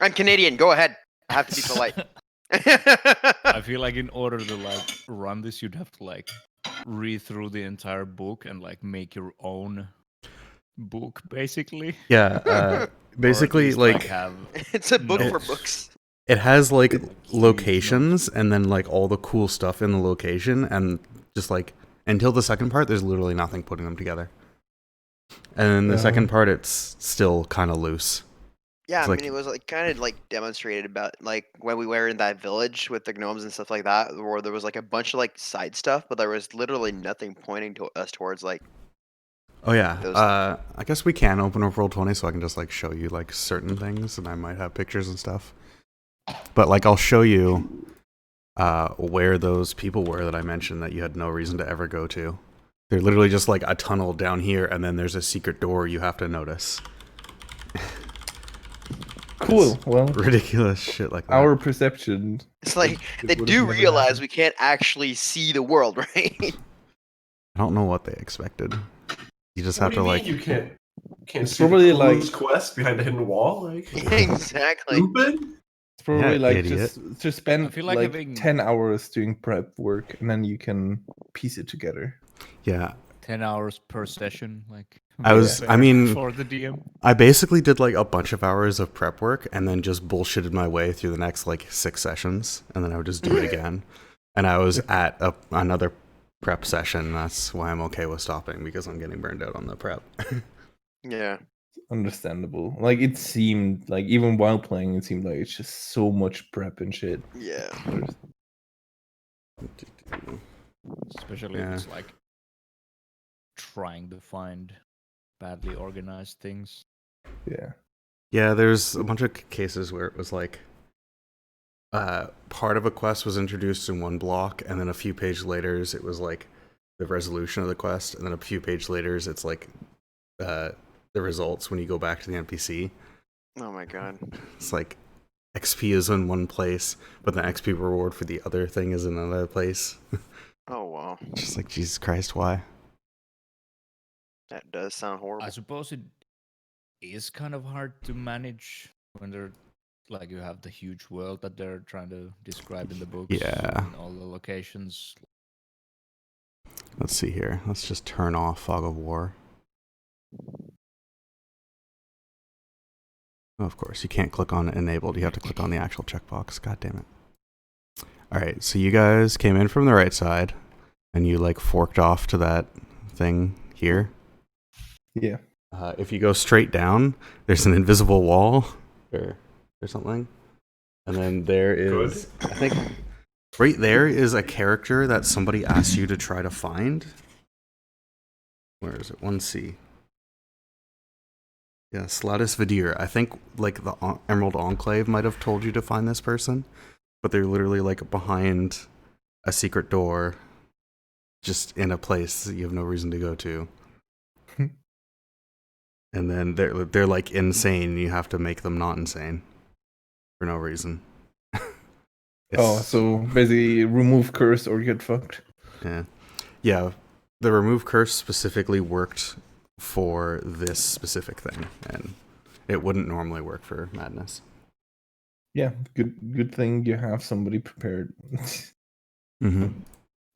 I'm Canadian. Go ahead. I have to be polite. I feel like in order to like run this, you'd have to like read through the entire book and like make your own book, basically. Yeah, basically, least, like have It's a book for notes. books. it has like Huge locations notes. and then like all the cool stuff in the location, and just like until the second part, there's literally nothing putting them together. And in the second part, it's still kind of loose. Yeah, It's I like- mean, it was like kind of like demonstrated about like when we were in that village with the gnomes and stuff like that, where there was like a bunch of like side stuff, but there was literally nothing pointing to us towards like. Oh yeah, Those- I guess we can open up Roll20 so I can just like show you like certain things, and I might have pictures and stuff. But like I'll show you where those people were that I mentioned that you had no reason to ever go to. They're literally just like a tunnel down here, and then there's a secret door you have to notice. Cool. Well, Ridiculous shit like that. our perception. It's like it they would've do never realize happened. we can't actually see the world, right? I don't know what they expected. You just What have do to you like. mean you can't It's see probably the like- clueless quest behind a hidden wall? Like Exactly. stupid? It's probably Yeah, like idiot. just spend I feel like like having- 10 hours doing prep work, and then you can piece it together. Yeah, 10 hours per session, like I mean, for the DM. I basically did like a bunch of hours of prep work and then just bullshitted my way through the next like 6 sessions, and then I would just do it again. And I was at another prep session. That's why I'm okay with stopping, because I'm getting burned out on the prep. Yeah. Understandable. Like it seemed like even while playing, it seemed like it's just so much prep and shit. Yeah. Especially Yeah. if it's like trying to find badly organized things. Yeah. Yeah, there's a bunch of cases where it was like part of a quest was introduced in one block, and then a few pages later it was like the resolution of the quest, and then a few pages later it's like the results when you go back to the NPC. Oh my god. It's like XP is in one place, but the XP reward for the other thing is in another place. Oh wow. Just like, Jesus Christ, why? That does sound horrible. I suppose it is kind of hard to manage when they're like you have the huge world that they're trying to describe in the books. Yeah. And all the locations. Let's see here. Let's just turn off Fog of War. Oh, of course, you can't click on enabled. You have to click on the actual checkbox. God damn it. Alright, so you guys came in from the right side, and you like forked off to that thing here. Yeah. If you go straight down, there's an invisible wall or something. And then there is, I think, right there is a character that somebody asked you to try to find. Where is it? 1C. Yeah, Slatus Vadir. I think like the Emerald Enclave might have told you to find this person, but they're literally like behind a secret door, just in a place that you have no reason to go to. And then they're like insane. You have to make them not insane for no reason. Oh, so basically remove curse or get fucked. Yeah. The remove curse specifically worked for this specific thing, and it wouldn't normally work for madness. Yeah, good thing you have somebody prepared. Mm-hmm.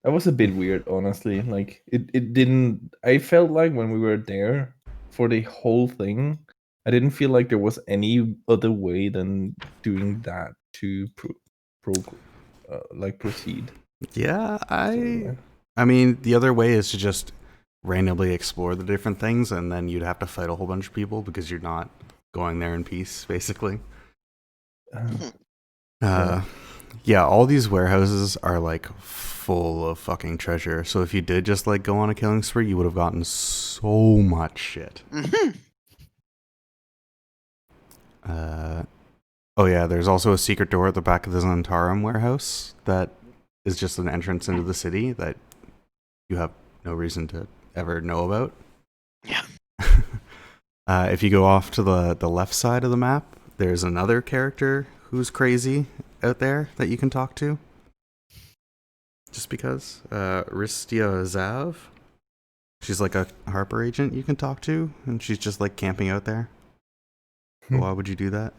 That was a bit weird, honestly. Like it didn't. I felt like when we were there for the whole thing, I didn't feel like there was any other way than doing that to proceed. Yeah, So, I mean, the other way is to just randomly explore the different things, and then you'd have to fight a whole bunch of people because you're not going there in peace, basically. Yeah, all these warehouses are like full of fucking treasure. So if you did just like go on a killing spree, you would have gotten so much shit. Oh yeah, there's also a secret door at the back of the Zantarum warehouse that is just an entrance into the city that you have no reason to ever know about. Yeah. If you go off to the left side of the map, there's another character who's crazy out there that you can talk to. Just because. Ristia Zav. She's like a Harper agent you can talk to, and she's just like camping out there. Why would you do that?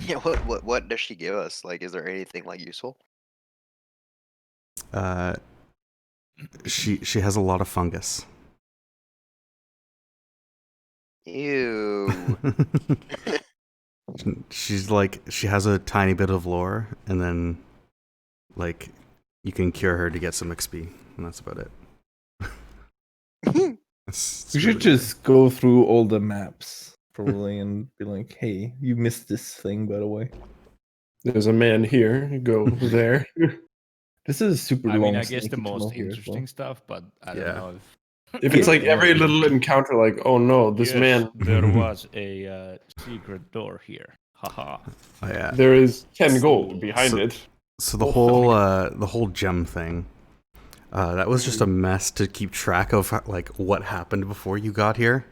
Yeah, what does she give us? Like, is there anything like useful? She has a lot of fungus. Ew. She's like she has a tiny bit of lore, and then like you can cure her to get some XP, and that's about it. We should just go through all the maps probably and be like, hey, you missed this thing, by the way. There's a man here. You go there. This is a super I long. mean, I guess the sneaky tunnel most here as interesting well. stuff, but I Yeah. don't know If it's like Yeah. every little encounter, like, oh no, this Yes, man, there was a secret door here. Haha. Oh, yeah. there is 10 gold behind So- it. So the Oh, whole gem thing, that was just a mess to keep track of like what happened before you got here.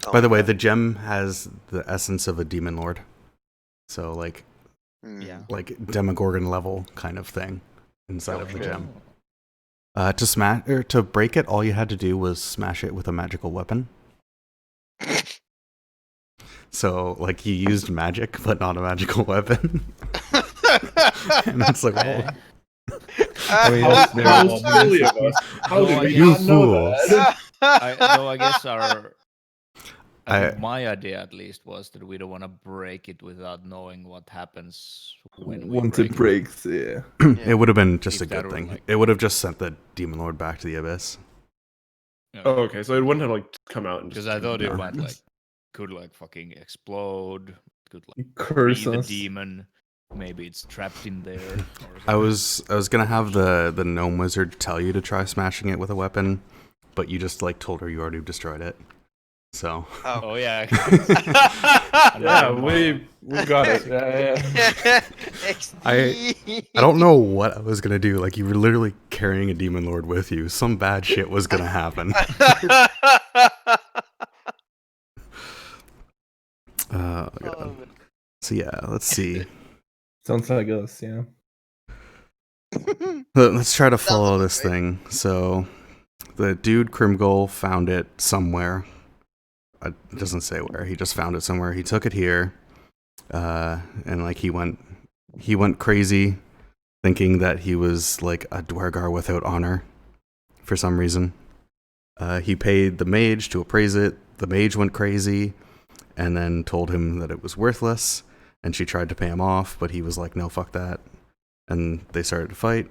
Oh, By the way, okay. the gem has the essence of a demon lord, so like Hmm. like Demogorgon level kind of thing inside of the Okay. gem. To smash or to break it, all you had to do was smash it with a magical weapon. So like you used magic, but not a magical weapon. And it's like, Okay. I mean, How, that's very how obvious. silly of us. How No, did I we You not know fools. that? Though I guess I- think my idea at least was that we don't want to break it without knowing what happens when we Once break it breaks, yeah. it would have been just If a that good were, thing. like- It would have just sent the demon lord back to the abyss. Oh, okay, so it wouldn't have like come out and Because just I thought it No. might like could like fucking explode. Could like Curse be the us. demon. Maybe it's trapped in there. Or I something. was gonna have the gnome wizard tell you to try smashing it with a weapon, but you just like told her you already destroyed it. So Oh yeah. yeah, we got it. Yeah. I don't know what I was gonna do. Like you were literally carrying a demon lord with you. Some bad shit was gonna happen. God. Oh, So yeah, let's see. Sounds like us, yeah. Let's try to Sounds follow about this right. thing. So the dude Crimgol found it somewhere. It doesn't say where. He just found it somewhere. He took it here, and like he went crazy, thinking that he was like a Dwargar without honor, for some reason. He paid the mage to appraise it. The mage went crazy, and then told him that it was worthless. And she tried to pay him off, but he was like, "No, fuck that." And they started to fight.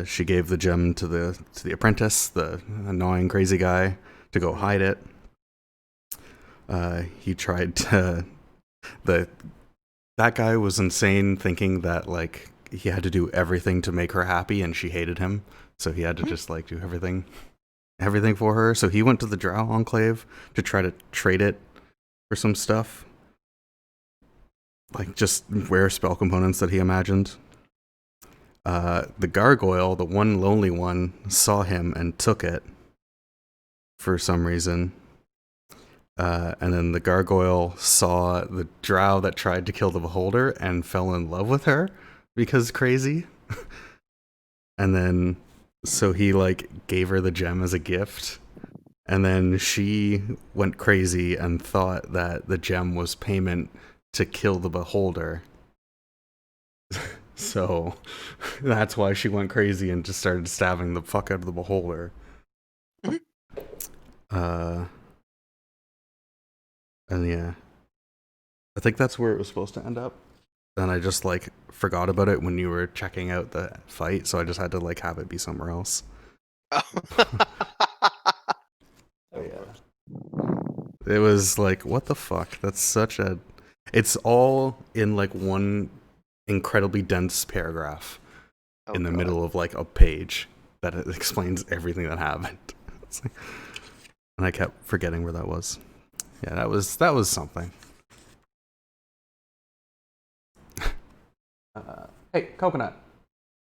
She gave the gem to the apprentice, the annoying crazy guy, to go hide it. He tried to that guy was insane, thinking that like he had to do everything to make her happy, and she hated him, so he had to just like do everything for her. So he went to the Drow Enclave to try to trade it for some stuff, like just rare spell components that he imagined. The gargoyle, the one lonely one, saw him and took it for some reason. And then the gargoyle saw the drow that tried to kill the beholder and fell in love with her because crazy. And then so he like gave her the gem as a gift. And then she went crazy and thought that the gem was payment to kill the beholder. So that's why she went crazy and just started stabbing the fuck out of the beholder. And yeah, I think that's where it was supposed to end up. And I just like forgot about it when you were checking out the fight, so I just had to like have it be somewhere else. It was like, what the fuck? That's such a. It's all in like one incredibly dense paragraph in the middle of like a page that it explains everything that happened. It's like, and I kept forgetting where that was. Yeah, that was something. Hey, coconut.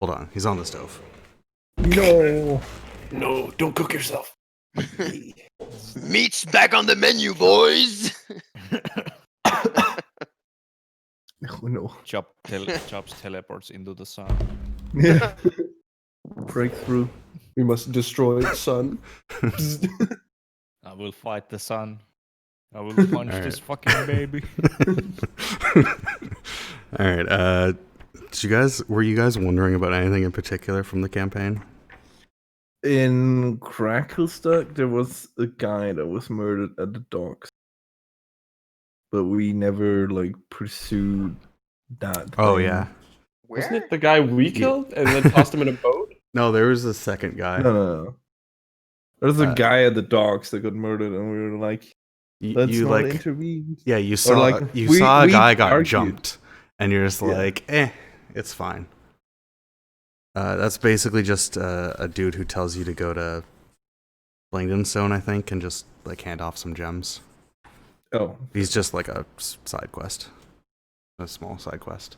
Hold on, he's on the stove. No. No, don't cook yourself. Meat's back on the menu, boys. Oh, no. Chops teleports into the sun. Yeah. Breakthrough. We must destroy the sun. I will fight the sun. I will punch this fucking baby. All right. Were you guys wondering about anything in particular from the campaign? In Cracklestuck, there was a guy that was murdered at the docks, but we never like pursued that. Oh thing. yeah. Wasn't Where? it the guy we killed and then tossed him in a boat? No, there was a second guy. No. There's a Uh, guy at the docks that got murdered, and we were like, "Let's you not like intervene." yeah, you Or, saw like, you we- saw a we guy got argued. jumped, and you're just Yeah. like, it's fine. That's basically just a dude who tells you to go to Stone, I think, and just like hand off some gems. Oh, He's just like a side quest, a small side quest.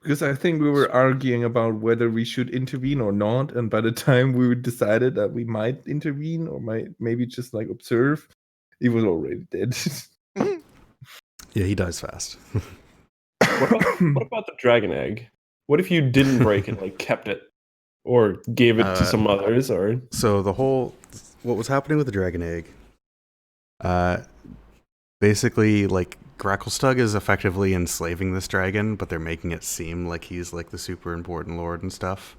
because I think we were arguing about whether we should intervene or not, and by the time we decided that we might intervene or maybe just like observe, he was already dead. Yeah, he dies fast. What about the dragon egg? What if you didn't break it, like kept it, or gave it to some others, or So what was happening with the dragon egg? Basically, like Gracklestug is effectively enslaving this dragon, but they're making it seem like he's like the super important lord and stuff.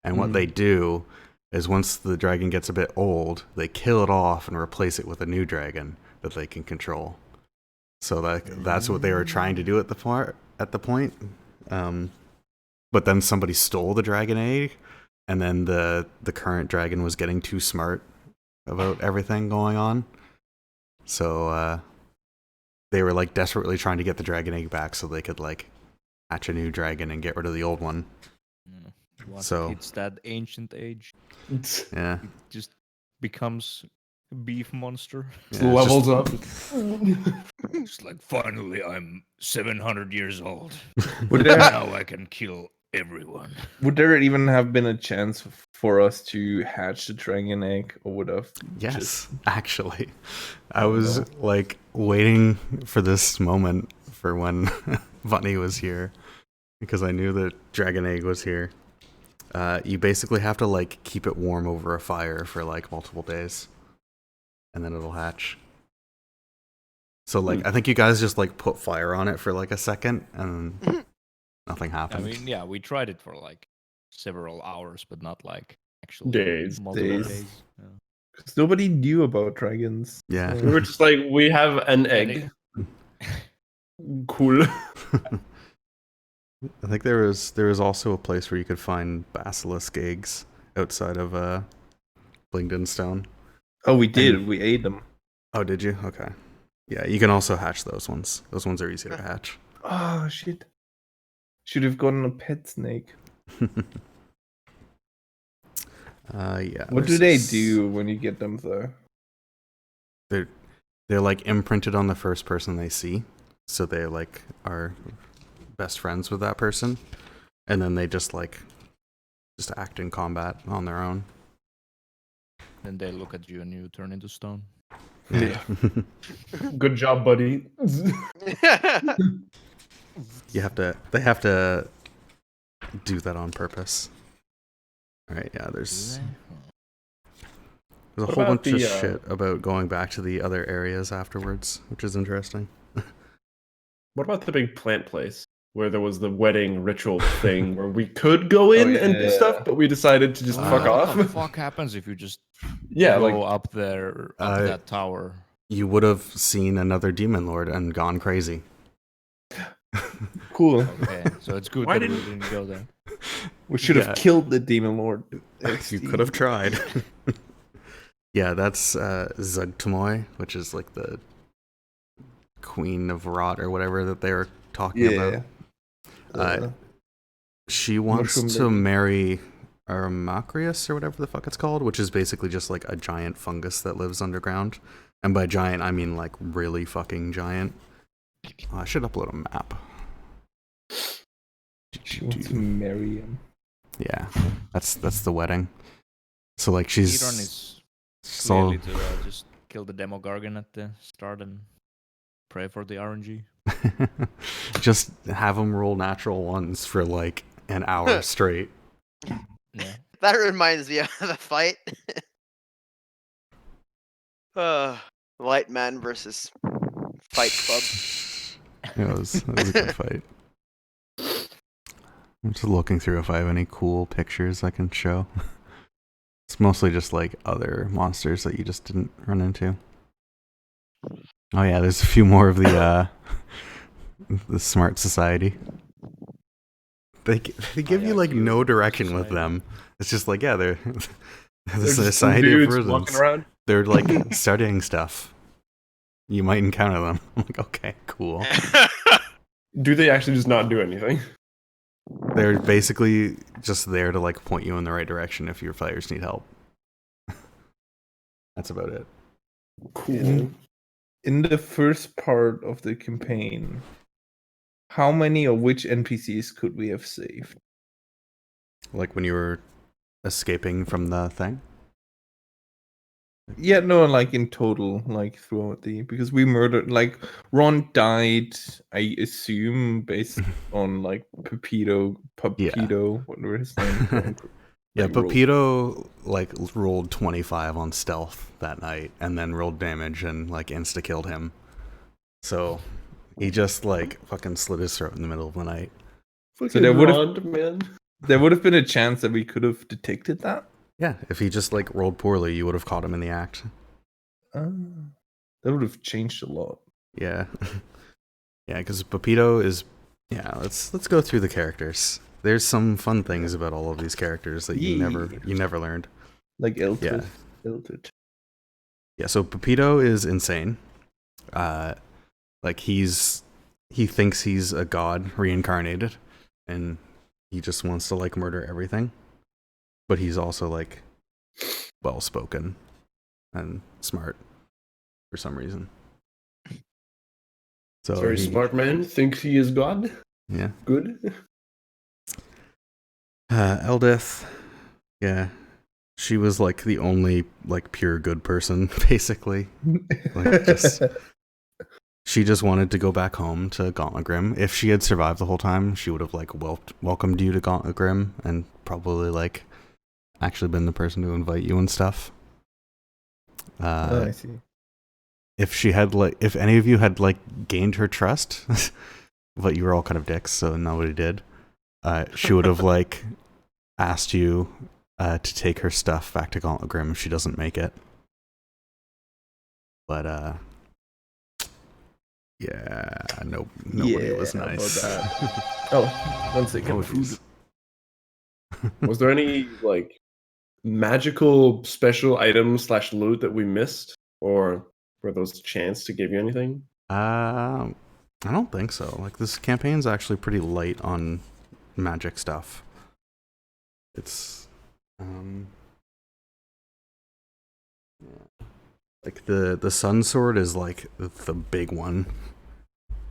And what they do is once the dragon gets a bit old, they kill it off and replace it with a new dragon that they can control. So that's what they were trying to do at the point. But then somebody stole the dragon egg, and then the current dragon was getting too smart about everything going on. So they were like desperately trying to get the dragon egg back so they could like hatch a new dragon and get rid of the old one. So It's that ancient age. yeah, It just becomes a beef monster. yeah, levels up? It's like, finally, I'm 700 years old. Would there, Now I can kill everyone. would there even have been a chance for us to hatch the dragon egg, or would have? yes, actually, I was like waiting for this moment for when Bunny was here because I knew that dragon egg was here. You basically have to like keep it warm over a fire for like multiple days, and then it'll hatch. So like I think you guys just like put fire on it for like a second, and nothing I happened. mean, yeah, we tried it for like several hours, but not like actually Days. multiple Days. days. Yeah. Because nobody knew about dragons. Yeah. We were just like, we have an egg. Cool. I think there was also a place where you could find basilisk eggs outside of Blingden Stone. Oh, we did. We ate them. Oh, did you? Okay. Yeah, you can also hatch those ones. Those ones are easy to hatch. Oh shit! Should have gotten a pet snake. Yeah. What do they do when you get them though? They're like imprinted on the first person they see, so they like are best friends with that person, and then they just act in combat on their own. Then they look at you and you turn into stone. Yeah. Good job, buddy. They have to do that on purpose. All right, yeah, there's a What whole about bunch of the, shit about going back to the other areas afterwards, which is interesting. What about the big plant place where there was the wedding ritual thing where we could go in and do stuff, but we decided to just fuck off? What the fuck happens if you just Yeah, go like up there, up that tower? You would have seen another demon lord and gone crazy. Cool. Okay, so it's good Why that we didn't- didn't go there. We should have Yeah. killed the demon lord. You could have tried. Yeah, that's Zugtamoy, which is like the queen of rot or whatever that they were talking about. She wants Mushroom to lady. marry Aramacreus or whatever the fuck it's called, which is basically just like a giant fungus that lives underground. And by giant, I mean like really fucking giant. Oh, I should upload a map. She wants to marry him. Yeah, that's the wedding. So like she's Speedrun is so clearly to just kill the demo gargan at the start and pray for the RNG. just have them roll natural ones for like an hour straight. Yeah. That reminds me of the fight. Light Man versus Fight Club. It was a good fight. I'm just looking through if I have any cool pictures I can show. It's mostly just like other monsters that you just didn't run into. Oh yeah, there's a few more of the Smart Society. They give you like no direction with them. It's just like, yeah, they're the Society of Prisons. They're like studying stuff. You might encounter them. I'm like, okay, cool. Do they actually just not do anything? They're basically just there to like point you in the right direction if your players need help. That's about it. Cool. In the first part of the campaign, how many of which NPCs could we have saved? Like when you were escaping from the thing? Yeah, no, like in total, like throughout because we murdered, like Ron died, I assume, based on like Pepito, whatever his name. Yeah, Pepito like rolled 25 on stealth that night, and then rolled damage and like insta killed him. So he just like fucking slit his throat in the middle of the night. So there would have been a chance that we could have detected that. Yeah, if he just like rolled poorly, you would have caught him in the act. That would have changed a lot. Yeah, yeah, because Pepito is. Yeah, let's go through the characters. There's some fun things about all of these characters that you never learned. Like Iltid. Yeah, so Pepito is insane. Like he thinks he's a god reincarnated, and he just wants to like murder everything. But he's also like well spoken and smart for some reason. So very smart man thinks he is God. Yeah. Good. Eldith, yeah, she was like the only like pure good person, basically. Like she just wanted to go back home to Gauntlet Grim. If she had survived the whole time, she would have like welcomed you to Gauntlet Grim and probably like actually been the person to invite you and stuff. I see. If she had like, if any of you had like gained her trust, but you were all kind of dicks, so nobody did. She would have like asked you to take her stuff back to Gauntlet Grim if she doesn't make it. But yeah, nobody was nice. One second. Was there any like magical special items / loot that we missed, or were those a chance to give you anything? I don't think so. Like this campaign's actually pretty light on magic stuff. It's like the sun sword is like the big one,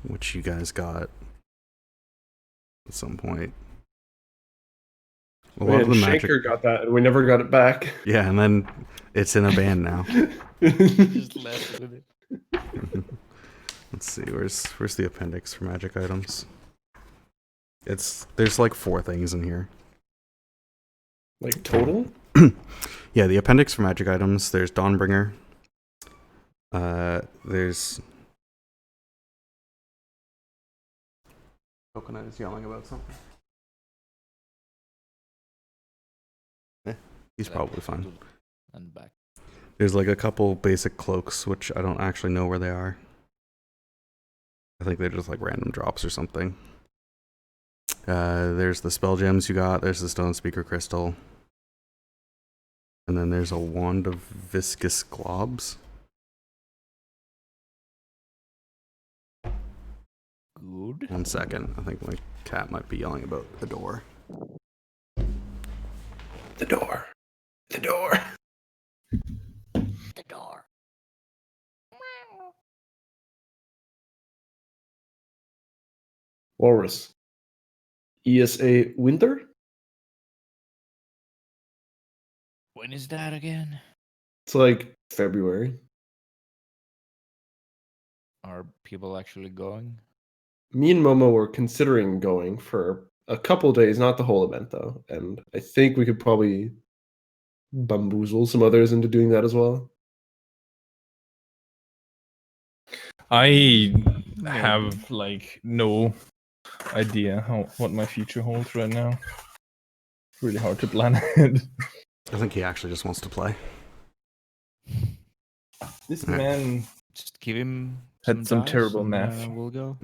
which you guys got at some point. A lot of the Shaker got that, and we never got it back. Yeah, and then it's in a band now. Just left with it. Let's see, where's the appendix for magic items? There's like 4 things in here. Like total? Yeah, the appendix for magic items. There's Dawnbringer. There's Coconut is yelling about something. He's probably fine. And back. There's like a couple basic cloaks, which I don't actually know where they are. I think they're just like random drops or something. There's the spell gems you got. There's the stone speaker crystal. And then there's a wand of viscous globs. Good. 1 second. I think my cat might be yelling about the door. The door. The door. The door. Walrus. ESA winter? When is that again? It's like February. Are people actually going? Me and Momo were considering going for a couple days, not the whole event though. And I think we could probably bamboozle some others into doing that as well. I have like no idea what my future holds right now. Really hard to plan it. I think he actually just wants to play. This Yeah. man Just give him Had some dice terrible and, math. We'll go.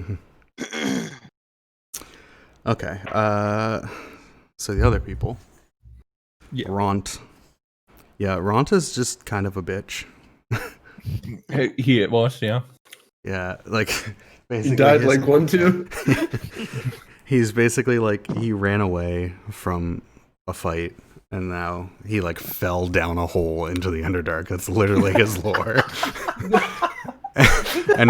Okay. So the other people. Yeah. Ront. Yeah, Ront is just kind of a bitch. He it was, yeah. Yeah, like basically He died his- like 1-2. He's basically like he ran away from a fight and now he like fell down a hole into the Underdark. That's literally his lore. and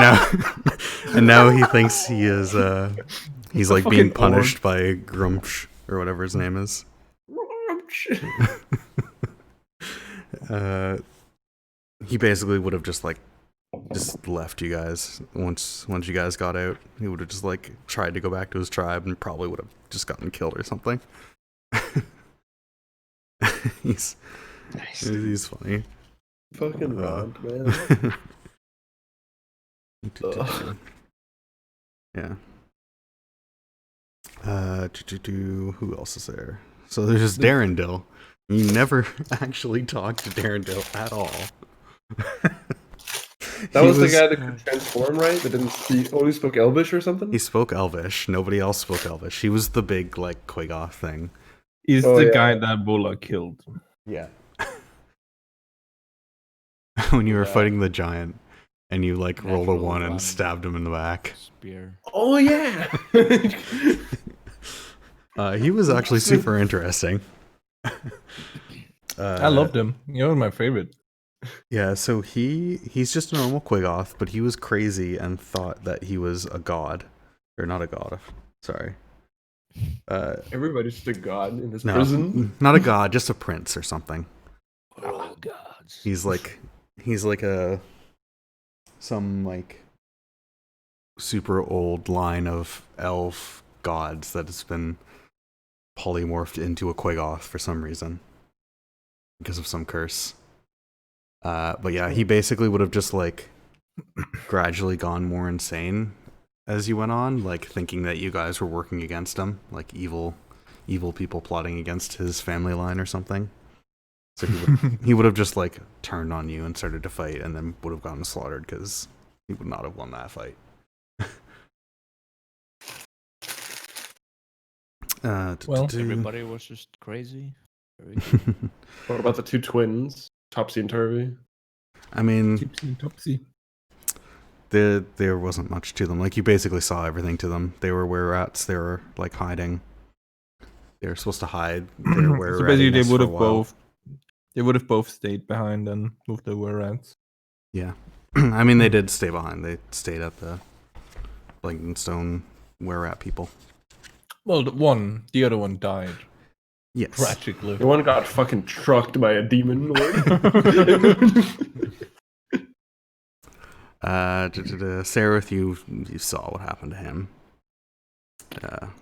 now he thinks he is he's like being fucking punished by Grumsh or whatever his name is. He basically would have just left you guys once you guys got out. He would have just like tried to go back to his tribe and probably would have just gotten killed or something. He's funny. Fucking Rod, man. Yeah. Who else is there? So there's just Darendil. You never actually talked to Darendil at all. That He was the guy that could transform, right? That didn't speak, only spoke Elvish or something? He spoke Elvish. Nobody else spoke Elvish. He was the big like Quagoth thing. He's Oh, the yeah. guy that Bola killed. Yeah. When you were Yeah. fighting the giant and you like rolled a Natural 1 and one. stabbed him in the back. Spear. Oh, yeah! He was actually super interesting. I loved him. He was my favorite. Yeah, so he's just a normal Quagoth, but he was crazy and thought that he was a god. Or not a god, sorry. Everybody's just a god in this No, prison. not a god, just a prince or something. Oh gods. He's like some like super old line of elf gods that has been polymorphed into a Quagoth for some reason because of some curse. But yeah, he basically would have just like gradually gone more insane as you went on, like thinking that you guys were working against him, like evil people plotting against his family line or something. So he would have just like turned on you and started to fight, and then would have gotten slaughtered because he would not have won that fight. Well, Everybody was just crazy. Very good. What about the two twins? Topsy and Turvy? I mean, Tipsy Topsy. there wasn't much to them. Like you basically saw everything to them. They were were-rats. They were like hiding. They were supposed to hide. They were So were-rat basically, they nests would for a have while. both. They would have both stayed behind and moved the were-rats. Yeah, I mean they did stay behind. They stayed at the Blankenstone were-rat people. Well, the other one died Yes. tragically. The one got fucking trucked by a demon lord. Sereth, you saw what happened to him.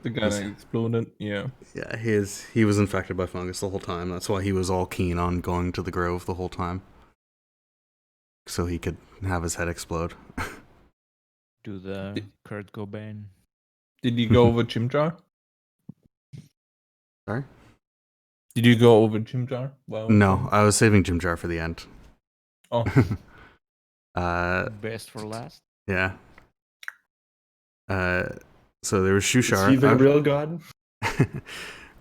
The guy that exploded. Yeah. Yeah, he was infected by fungus the whole time. That's why he was all keen on going to the grove the whole time, so he could have his head explode. Do the Kurt Cobain. Did you go over Chimjar? Sorry? Did you go over Chimjar? Well, No, I was saving Jimjar for the end. Oh. Best for last. Yeah. So there was Is Shushar. he the real god?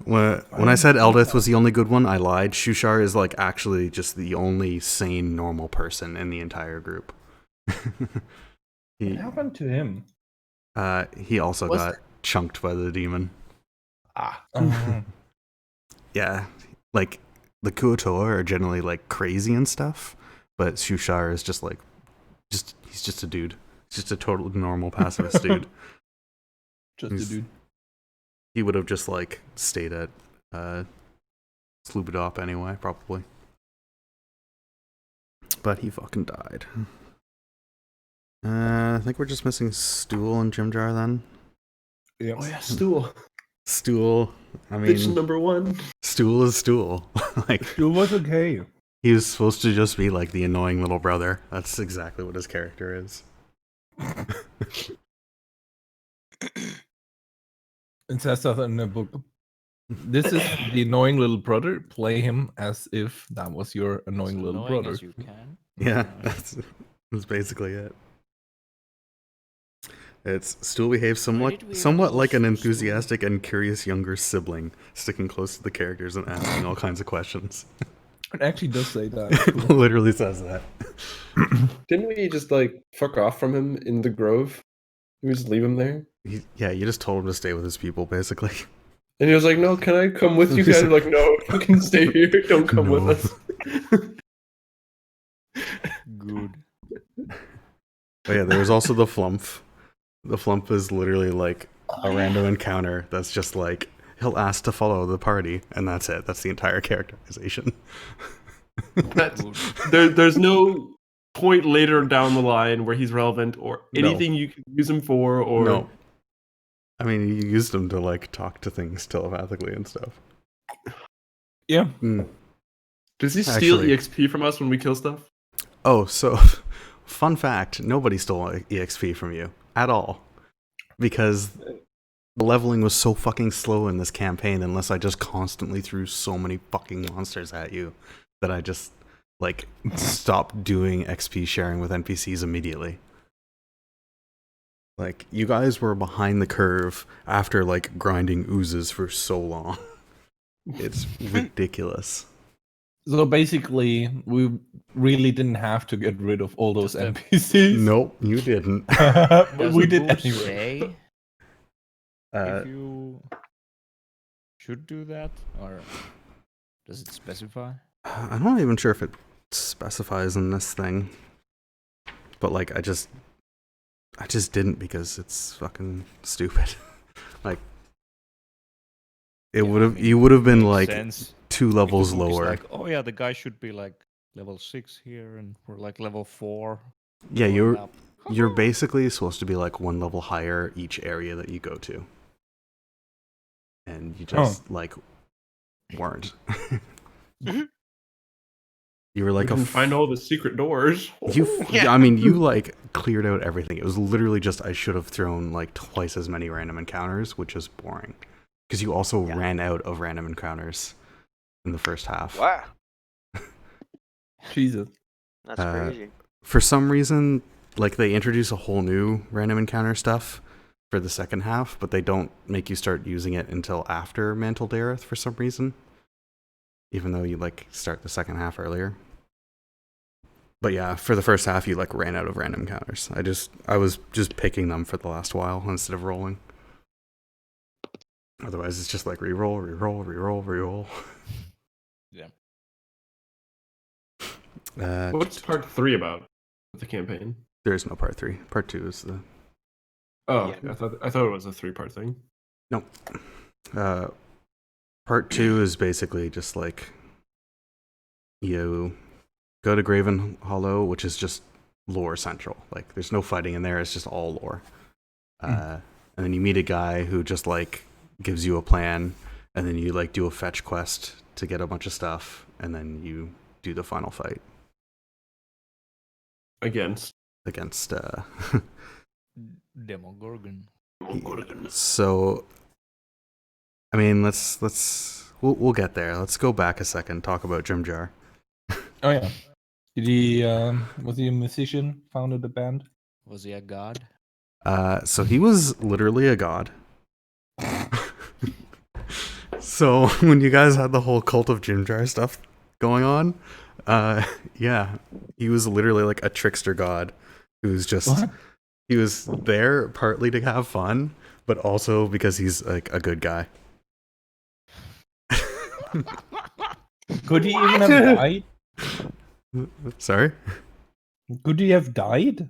When I said Eldith was the only good one, I lied. Shushar is like actually just the only sane, normal person in the entire group. What happened to him? He also Was got chunked by the demon. Ah. Yeah, like the Kuotoa are generally like crazy and stuff, but Shushar is just like, he's just a dude. He's just a total normal pacifist dude. Just a dude. He would have just like stayed at Slubadop anyway, probably. But he fucking died. I think we're just missing Stool and Jimjar then. Yeah. Oh yeah, Stool. Stool, I Bitch mean, number one. Stool is Stool. Like It was okay. he was supposed to just be like the annoying little brother. That's exactly what his character is. It says that in the book. This is the annoying little brother. Play him as if that was your annoying As little annoying brother. as you can. Yeah, Nice. that's basically it. It's Stool behaves somewhat did we somewhat all like an Stool? enthusiastic and curious younger sibling, sticking close to the characters and asking all kinds of questions. It actually does say that. It literally says that. Didn't we just like fuck off from him in the grove? We just leave him there? Yeah, you just told him to stay with his people, basically. And he was like, "No, can I come with you guys?" I'm like, "No, you can stay here. Don't come with No. us." Good. But yeah, there was also the flump. The flump is literally like a random encounter that's just like he'll ask to follow the party, and that's it. That's the entire characterization. That's, there's no point later down the line where he's relevant or No. anything you can use him for. Or No. I mean, you used him to like talk to things telepathically and stuff. Yeah. Does he steal Actually- EXP from us when we kill stuff? Oh, so fun fact, nobody stole EXP from you at all. Because the leveling was so fucking slow in this campaign unless I just constantly threw so many fucking monsters at you that I just like stopped doing XP sharing with NPCs immediately. Like, you guys were behind the curve after like grinding oozes for so long. It's ridiculous. So basically, we really didn't have to get rid of all those Just a- NPCs. Nope, you didn't. But Does we the did book anyway. say Uh, if you should do that, or does it specify? I'm not even sure if it specifies in this thing, but like I just didn't because it's fucking stupid. Like it Yeah, would have I mean, you would have been makes like sense. 2 If the levels book is lower. like, oh yeah, the guy should be like level 6 here, and we're like level 4. Yeah, going you're up. you're basically supposed to be like 1 level higher each area that you go to, and you just like weren't. You were like We can find all the secret doors. Yeah. I mean, you like cleared out everything. It was literally just I should have thrown like twice as many random encounters, which is boring because you also Yeah. ran out of random encounters in the first half. Wow, Jesus. that's Uh, crazy. For some reason, like they introduce a whole new random encounter stuff for the second half, but they don't make you start using it until after Mantle Dareth for some reason. Even though you like start the second half earlier. But yeah, for the first half you like ran out of random encounters. I was just picking them for the last while instead of rolling. Otherwise it's just like reroll, reroll, reroll, reroll. Yeah. What's part 3 about the campaign? There is no part 3. Part 2 is the Oh, Yeah. okay. I thought it was a 3-part thing. part 2 is basically just like you go to Graven Hollow, which is just lore central. Like there's no fighting in there, it's just all lore. And then you meet a guy who just like gives you a plan, and then you like do a fetch quest to get a bunch of stuff, and then you do the final fight Against. against Demogorgon. So I mean, we'll get there. Let's go back a second, talk about Jimjar. Oh yeah. Did he was he a musician? Founded the band? Was he a god? So he was literally a god. So when you guys had the whole cult of Jimjar stuff going on, yeah, he was literally like a trickster god who was just What? he was there partly to have fun, but also because he's like a good guy. Could he even have died? Sorry? Could he have died?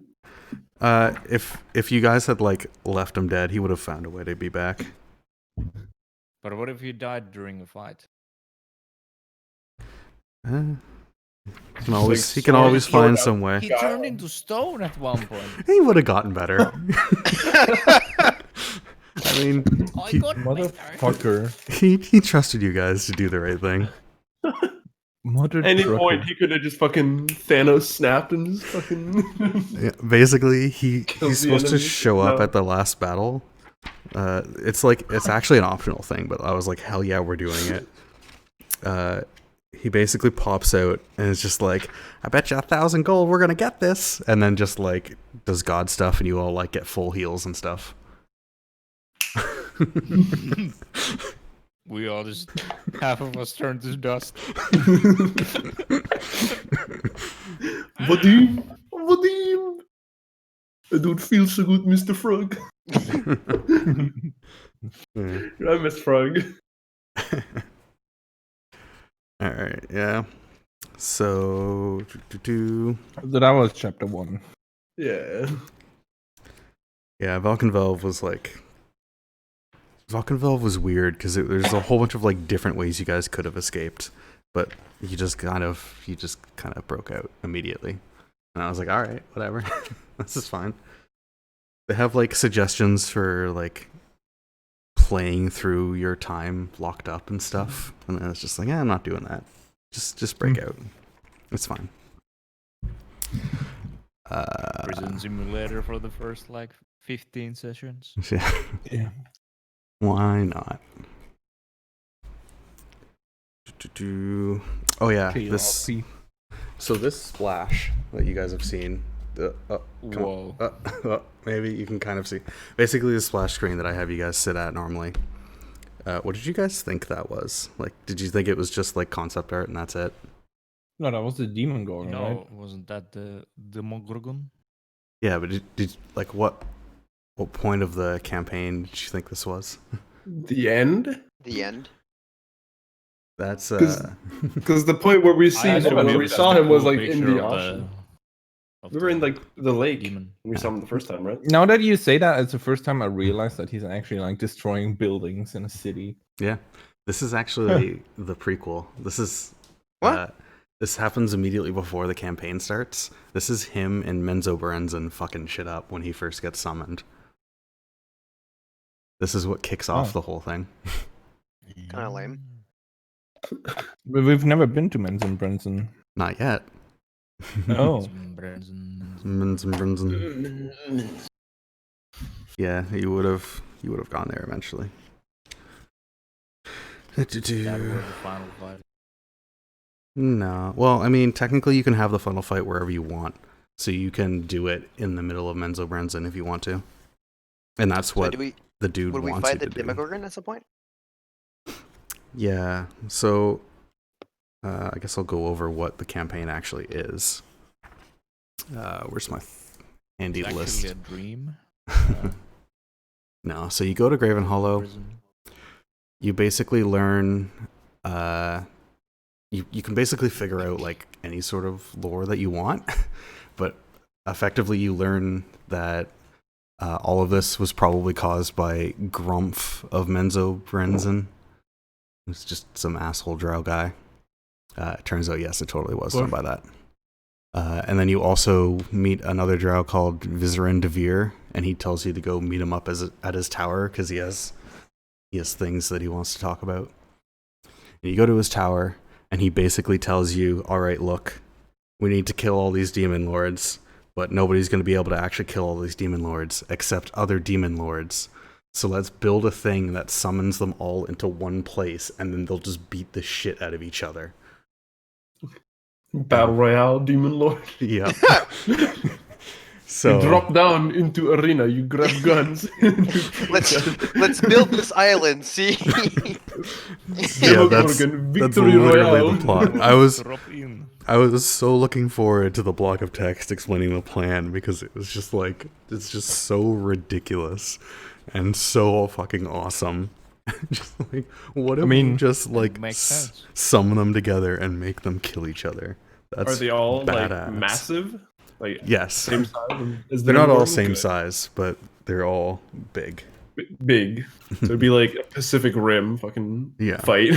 If you guys had like left him dead, he would have found a way to be back. But what if he died during a fight? He can always find some way. He turned into stone at one point. He would have gotten better. I mean, I got better. Motherfucker. he trusted you guys to do the right thing. Mother Any trucker. point he could have just fucking Thanos snapped and just fucking. Yeah, basically, Kills he's the supposed to enemy. show up No. at the last battle It's actually an optional thing, but I was like, hell yeah, we're doing it. He basically pops out and is just like, I bet you 1,000 gold we're gonna get this, and then just like does god stuff, and you all like get full heals and stuff. We all just half of us turn to dust. Vadim, Vadim. I don't feel so good, Mr. Frog. I miss Frog. All right, yeah. So, So that was chapter 1. Yeah. yeah, Valkenvelve was weird because there's a whole bunch of like different ways you guys could have escaped, but he just kind of broke out immediately, and I was like, all right, whatever, this is fine. They have like suggestions for like playing through your time locked up and stuff, and I was just like, I'm not doing that. Just break out. It's fine. Prison simulator for the first like 15 sessions. Yeah. Yeah. Why not? Oh yeah, this. So this splash that you guys have seen. Whoa. Maybe you can kind of see. Basically, the splash screen that I have you guys sit at normally. What did you guys think that was? Like, did you think it was just like concept art and that's it? No, that was the demon going, No, right? wasn't that the Demogorgon? Yeah, but did like what point of the campaign did you think this was? The end? The end. That's Because the point where we I see him, where we saw him was like in picture the of ocean. of We were in like the lake. demon. We saw him the first time, right? Now that you say that, it's the first time I realized that he's actually like destroying buildings in a city. yeah. This is actually the prequel. This is What? This happens immediately before the campaign starts. This is him and Menzo Berenzin fucking shit up when he first gets summoned. This is what kicks off the whole thing. Kind of lame. But we've never been to Menzen Brenson. Not yet. Oh. Menzo Berenzin. Yeah, you would have gone there eventually. That were the final fight. No. Well, I mean, technically you can have the final fight wherever you want. So you can do it in the middle of Menzo Berenzin if you want to. And that's So what do we, the dude would we wants you fight the to do. Demogorgon at some point? Yeah. So I guess I'll go over what the campaign actually is. Where's my handy It's list? actually a dream. No. So you go to Graven Hollow. Prison. You basically learn you can basically figure out like any sort of lore that you want, but effectively you learn that all of this was probably caused by Grumpf of Menzo Berenzin. It's just some asshole drow guy. It turns out, yes, it totally was done by that. And then you also meet another drow called Vizerin Devere, and he tells you to go meet him up at his tower because he has things that he wants to talk about. And you go to his tower, and he basically tells you, all right, look, we need to kill all these demon lords, but nobody's going to be able to actually kill all these demon lords except other demon lords. So let's build a thing that summons them all into one place, and then they'll just beat the shit out of each other. Battle Royale, Demon Lord. Yeah. You So drop down into arena, you grab guns. Let's build this island. See. yeah, that's Victory literally Royale. the plot. Drop in. I was so looking forward to the block of text explaining the plan because it was just like, it's just so ridiculous and so fucking awesome. Just like, what if we just like makes sense. summon them together and make them kill each other? That's Are they all badass. like massive? Like Yes. same size? Is They're not all Demogorgon same good? size, but they're all big. Big. So it'd be like a Pacific Rim fucking Yeah. fight.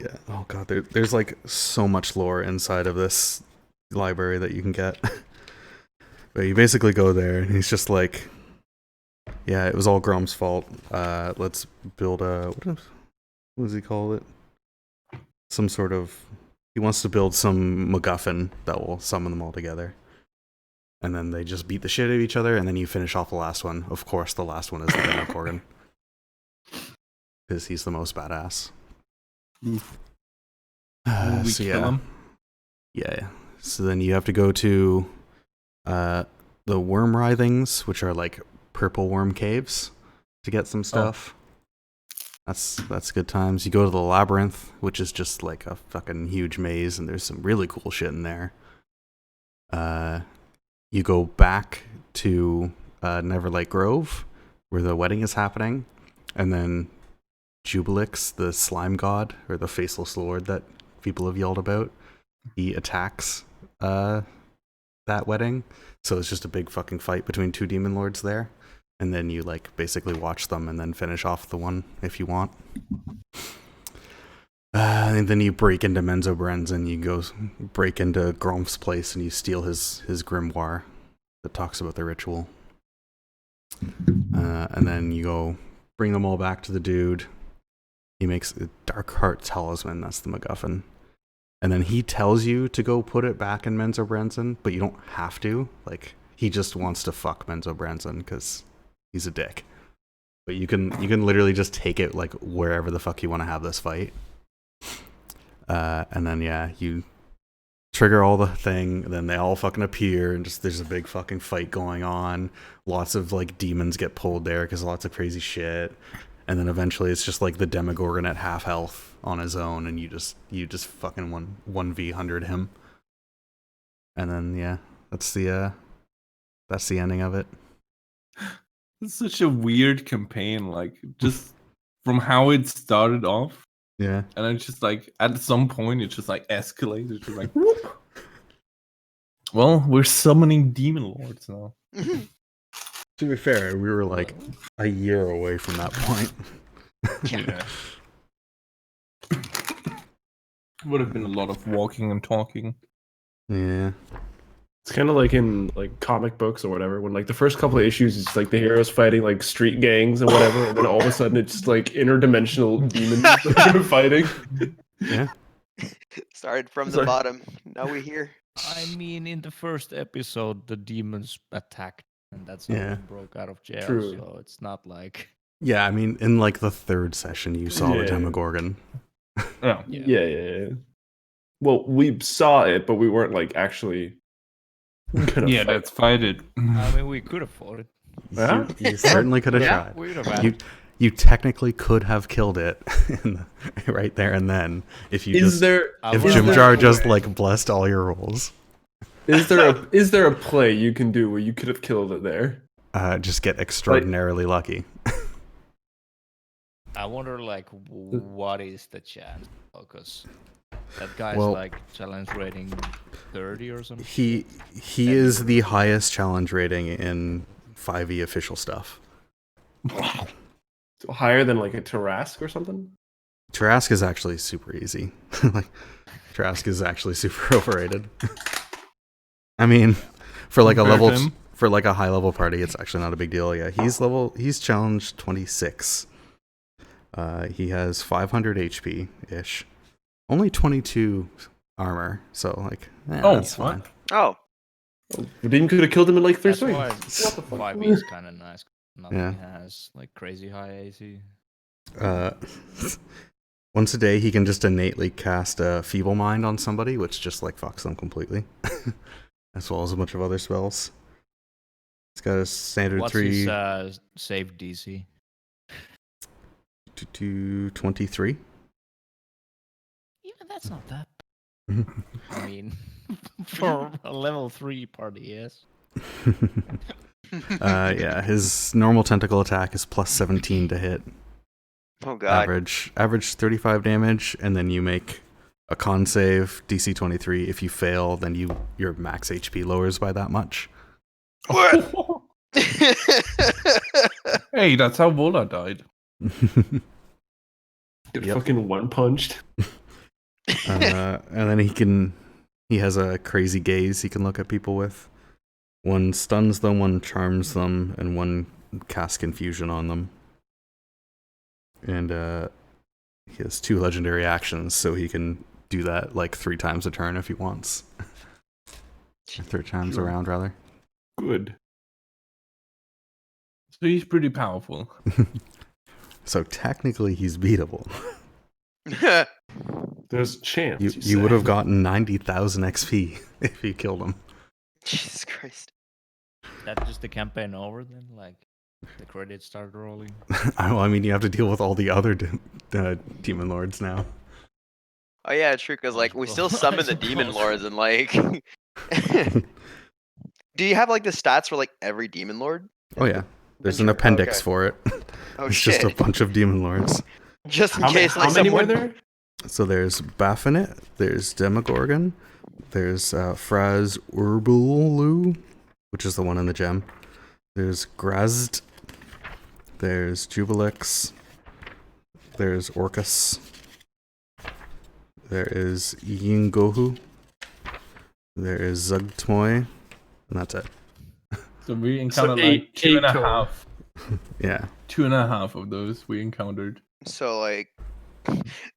Yeah. Oh god, there's like so much lore inside of this library that you can get. But you basically go there and he's just like, yeah, it was all Grom's fault. Let's build a what does he call it? Some sort of, he wants to build some MacGuffin that will summon them all together. and then they just beat the shit out of each other, and then you finish off the last one. Of course, the last one is the Demogorgon, because he's the most badass. Will we kill him? Yeah. So then you have to go to the worm writhings, which are like purple worm caves, to get some stuff. That's good times. You go to the Labyrinth, which is just like a fucking huge maze, and there's some really cool shit in there. You go back to Neverlight Grove, where the wedding is happening, and then Jubilix, the slime god, or the faceless lord that people have yelled about, he attacks that wedding. So it's just a big fucking fight between two demon lords there. And then you like basically watch them and then finish off the one if you want. And then you break into Menzoberranzan. You go break into Gromph's place and you steal his grimoire that talks about the ritual. And then you go bring them all back to the dude. He makes a Dark Heart Talisman. That's the MacGuffin. And then he tells you to go put it back in Menzoberranzan, but you don't have to. Like, he just wants to fuck Menzoberranzan because he's a dick. But you can literally just take it like wherever the fuck you want to have this fight. And then you trigger all the thing, and then they all fucking appear, and just there's a big fucking fight going on. Lots of like demons get pulled there because lots of crazy shit. And then eventually it's just like the Demogorgon at half health on his own, and you just fucking 1v100 him. And then that's the ending of it. It's such a weird campaign, like just from how it started off. Yeah. And it's just like at some point it just like escalates. It's just like whoop. Well, we're summoning demon lords now. To be fair, we were like a year away from that point. Yeah. Would have been a lot of walking and talking. Yeah. It's kind of like in like comic books or whatever, when like the first couple of issues it's like the heroes fighting like street gangs and whatever, and then all of a sudden it's just like interdimensional demons fighting. Yeah. Started from the Sorry. bottom. Now we're here. I mean, in the first episode, the demons attacked, and that's how Yeah. he broke out of jail. True. So it's not like Yeah, I mean, in like the third session, you saw the Yeah. Demogorgon. Oh. Yeah. Well, we saw it, but we weren't like actually gonna Yeah, fight. let's fight it. I mean, we could afford it. Yeah. You certainly could have Yeah. tried. We would have had You technically could have killed it right there and then if you Is just there I if would Jim have- Jar just like blessed all your rolls. is there a play you can do where you could have killed it there? Just get extraordinarily lucky. I wonder, like, what is the chance? Because that guy's Well- like challenge rating 30 or something. He is the highest challenge rating in 5e official stuff. So higher than like a Tarask or something? Tarask is actually super easy. Like Tarask is actually super overrated. I mean, for like a Compared level to him? for like a high level party, it's actually not a big deal. Yeah, he's challenge 26. He has 500 HP ish. Only 22 armor, so like that's what? fine. Oh, Didn't could have killed him in like 3 That's why swings. What the fuck? 5e is kind of nice. Nothing Yeah. has like crazy high AC. Once a day, he can just innately cast a Feeble Mind on somebody, which just like fucks them completely, as well as a bunch of other spells. It's got a standard What's 3 his save DC? to 23. Even that's not that. I mean, for a level 3 party, yes. Yeah, his normal tentacle attack is plus 17 to hit. oh god. Average 35 damage, and then you make a con save, DC 23. If you fail, then your max HP lowers by that much. Hey, that's how Vola died. Get Yep. fucking one punched. And then he has a crazy gaze he can look at people with. One stuns them, one charms them, and one casts confusion on them. And he has 2 legendary actions, so he can do that like 3 times a turn if he wants. Or 3 times Sure. around, rather. Good. So he's pretty powerful. So technically, he's beatable. There's a chance. You would have gotten 90,000 XP if you killed him. Jesus Christ. That just the campaign over then? Like the credits start rolling? Well, I mean, you have to deal with all the other demon lords now. Oh yeah, true. Because like we still summon the demon lords and like. Do you have like the stats for like every demon lord? Oh yeah, there's an Sure, appendix okay. for it. Oh It's shit! just a bunch of demon lords. Just in How case, like many were someone. there? So there's Baphomet, there's Demogorgon, there's Fraz Urbulu, which is the one in the gem. There's Grazd, there's Jubilix, there's Orcus, there is Yingohu, there is Zugtmoy, and that's it. So we encountered eight- like two and a eight total. half. Yeah. 2.5 of those we encountered. So like,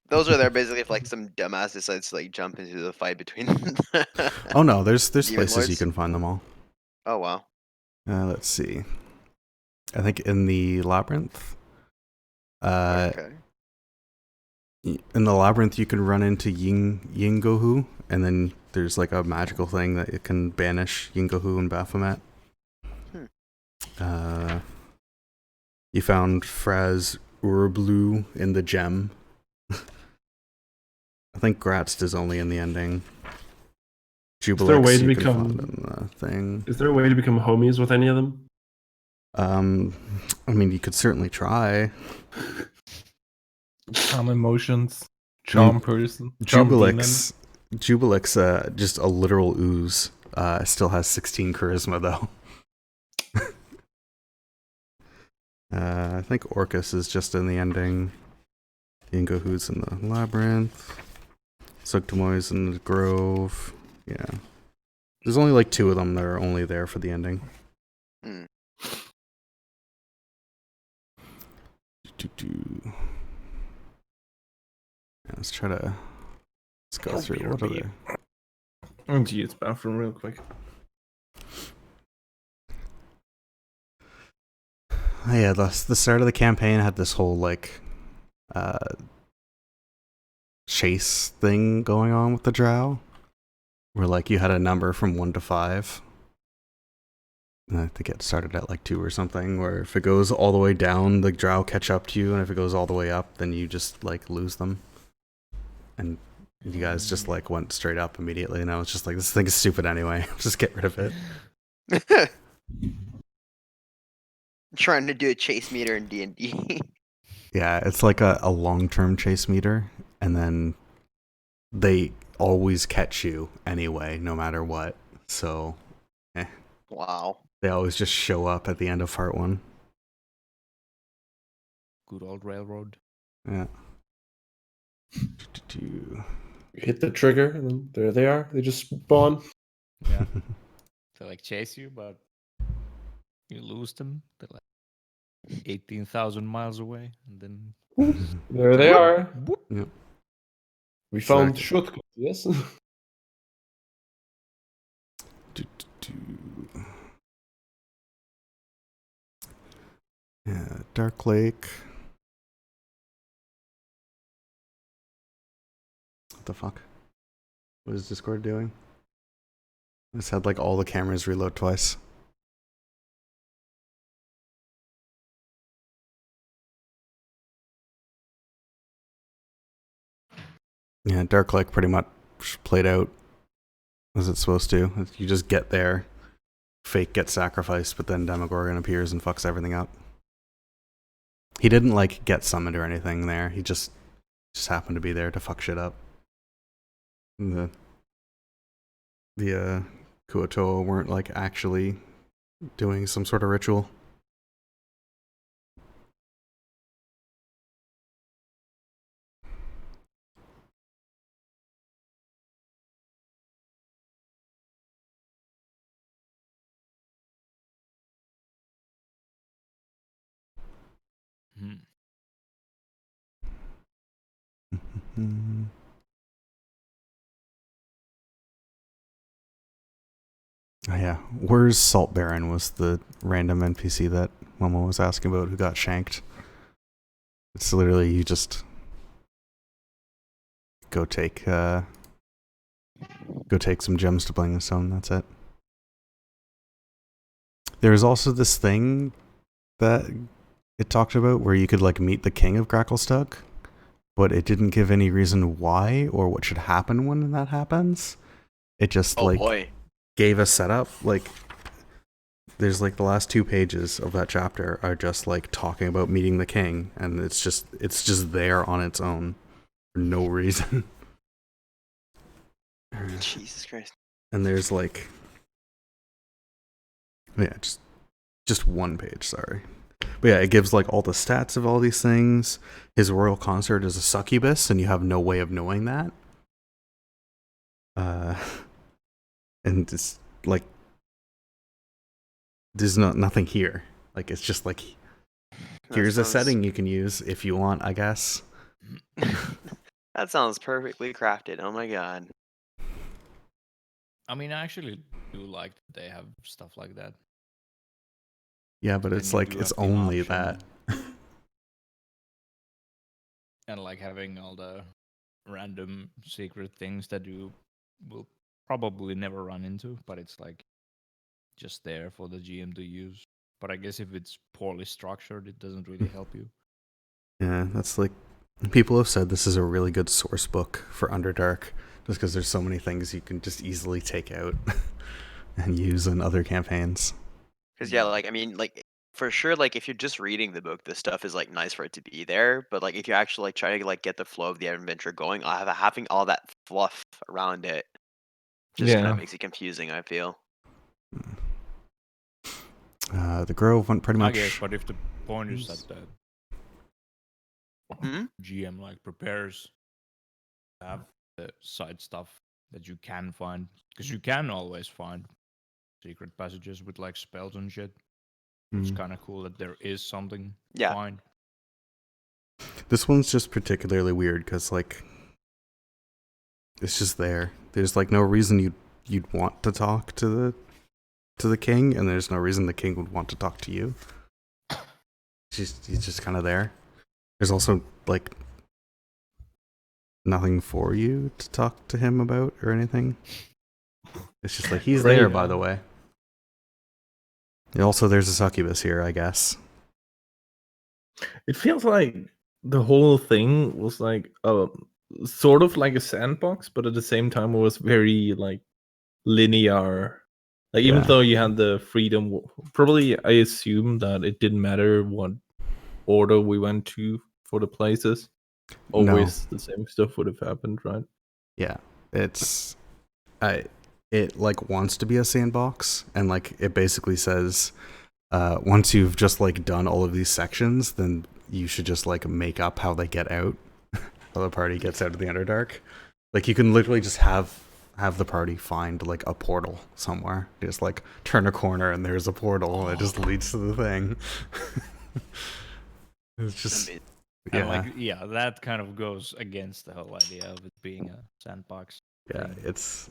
those are there basically if like some dumbass decides to like jump into the fight between. Oh no, there's Demon places you lords? can find them all. Oh wow. Let's see. I think in the labyrinth. Okay. In the labyrinth, you can run into Yingohu, and then there's like a magical thing that it can banish Yingohu and Baphomet. You found Fraz Urblu in the gem. I think Gratz is only in the ending. Jubilix, there a way to you become- can find in the thing. Is there a way to become homies with any of them? I mean, you could certainly try. Calm emotions. Charm person. Charm Jubilix, just a literal ooze. Still has 16 charisma though. I think Orcus is just in the ending. Yingohu's in the labyrinth. Sugtamoy's in the grove. Yeah. There's only like 2 of them that are only there for the ending. Hmm. Yeah, let's try to go through what are there. Oh gee, it's bathroom real quick. Oh, yeah, the start of the campaign had this whole like chase thing going on with the drow, where like you had a number from 1 to 5. And I think it started at like 2 or something, where if it goes all the way down, the drow catch up to you, and if it goes all the way up, then you just like lose them. And you guys just like went straight up immediately, and I was just like, this thing is stupid anyway. Just get rid of it. Trying to do a chase meter in D&D. Yeah, it's like a long-term chase meter, and then they always catch you anyway, no matter what. So, Wow. they always just show up at the end of part 1. Good old railroad. Yeah. You hit the trigger, and then there they are. They just spawn. Yeah. They like chase you, but you lose them. They're like 18,000 miles away, and then There they are. Whoop. Yep. We found Exactly. shortcuts. Yes. Yeah, Dark Lake. What the fuck? What is Discord doing? I just had like all the cameras reload twice. Yeah, Dark Lake pretty much played out as it's supposed to. You just get there, fake gets sacrificed, but then Demogorgon appears and fucks everything up. He didn't like get summoned or anything there. He just happened to be there to fuck shit up. And the Kuotoa weren't like actually doing some sort of ritual. Oh, yeah. Where's Salt Baron was the random NPC that Momo was asking about who got shanked. It's literally you just go take some gems to Bling the Stone, that's it. There's also this thing that it talked about where you could like meet the king of Gracklestug, but it didn't give any reason why or what should happen when that happens. It just Oh like boy. gave a setup. Like there's like the last 2 pages of that chapter are just like talking about meeting the king, and it's just there on its own for no reason. Jesus Christ. And there's like, yeah, just 1 page, sorry. But yeah, it gives like all the stats of all these things. His royal consort is a succubus, and you have no way of knowing that. And it's like there's nothing here. Like it's just like here's a setting you can use if you want, I guess. That sounds perfectly crafted. Oh my god. I mean, I actually do like that they have stuff like that. Yeah, but Then it's you like do it's have the only option. that. And like having all the random secret things that you will probably never run into, but it's like just there for the GM to use. But I guess if it's poorly structured, it doesn't really help you. Yeah, that's like people have said this is a really good source book for Underdark, just because there's so many things you can just easily take out and use in other campaigns. Because yeah, like I mean, like for sure, like if you're just reading the book, this stuff is like nice for it to be there. But like if you actually like try to like get the flow of the adventure going, having all that fluff around it just kind of Yeah. makes it confusing, I feel. The Grove went pretty I much. guess, but if the point is that the Hmm? GM like prepares to have the side stuff that you can find, because you can always find secret passages with like spells and shit. It's Mm. kind of cool that there is something to Yeah. find. This one's just particularly weird because like it's just there. There's like no reason you'd want to talk to the king, and there's no reason the king would want to talk to you. He's just kind of there. There's also like nothing for you to talk to him about or anything. It's just like he's there, by the way. And also, there's a succubus here, I guess. It feels like the whole thing was like sort of like a sandbox, but at the same time it was very like linear. Like even Yeah. though you had the freedom, probably I assume that it didn't matter what order we went to for the places. Always the same stuff would have happened, right? Yeah, it like wants to be a sandbox, and like it basically says once you've just like done all of these sections, then you should just like make up how they get out, how the party gets out of the Underdark. Like you can literally just have the party find like a portal somewhere, just like turn a corner and there's a portal that just leads to the thing. It's just And like, yeah, that kind of goes against the whole idea of it being a sandbox. yeah, thing. it's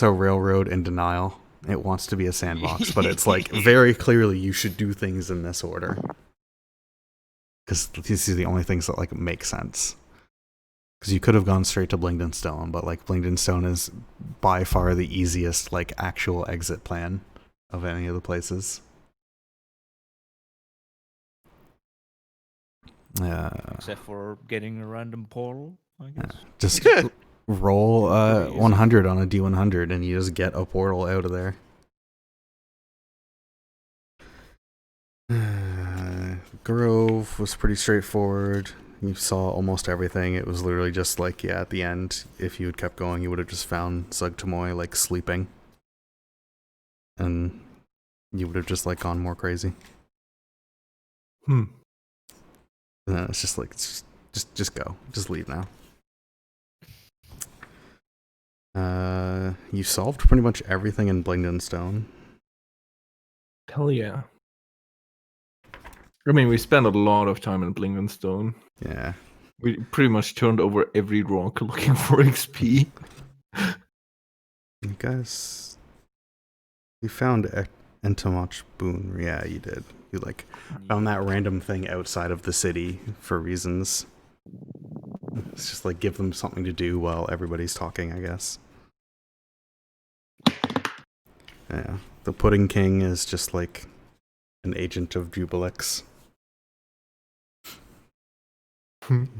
a railroad in denial. It wants to be a sandbox, but it's like very clearly you should do things in this order. Because these are the only things that like make sense. Because you could have gone straight to Blingden Stone, but like Blingden Stone is by far the easiest like actual exit plan of any of the places. Except for getting a random portal, I guess. Just roll 100 on a D100 and you just get a portal out of there. Grove was pretty straightforward. You saw almost everything. It was literally just like, yeah, at the end, if you had kept going, you would have just found Zugtamoy like sleeping. And you would have just like gone more crazy. It's just like, just go. Just leave now. You solved pretty much everything in Blingden Stone. Hell yeah. I mean, we spent a lot of time in Blingden Stone. Yeah. We pretty much turned over every rock looking for XP. You guys You found Entomoch Boon. Yeah, you did. You like found that random thing outside of the city for reasons. It's just like give them something to do while everybody's talking, I guess. Yeah. The Pudding King is just like an agent of Jubilix.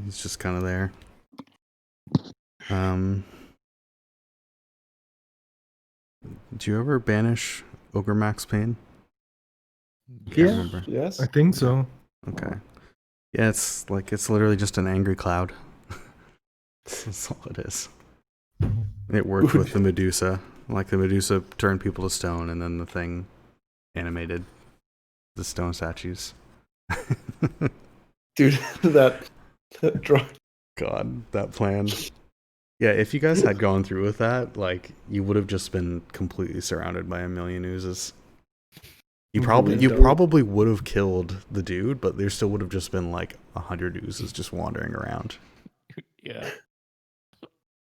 He's just kind of there. Do you ever banish Ogre Max Payne? Yeah. Remember. Yes. I think so. Okay. Yeah, it's literally just an angry cloud. That's all it is. It worked with the Medusa. Like the Medusa turned people to stone, and then the thing animated the stone statues. Dude, that draw. God, that plan. Yeah, if you guys had gone through with that, like, you would have just been completely surrounded by a million oozes. You probably would have killed the dude, but there still would have just been like 100 oozes just wandering around. Yeah.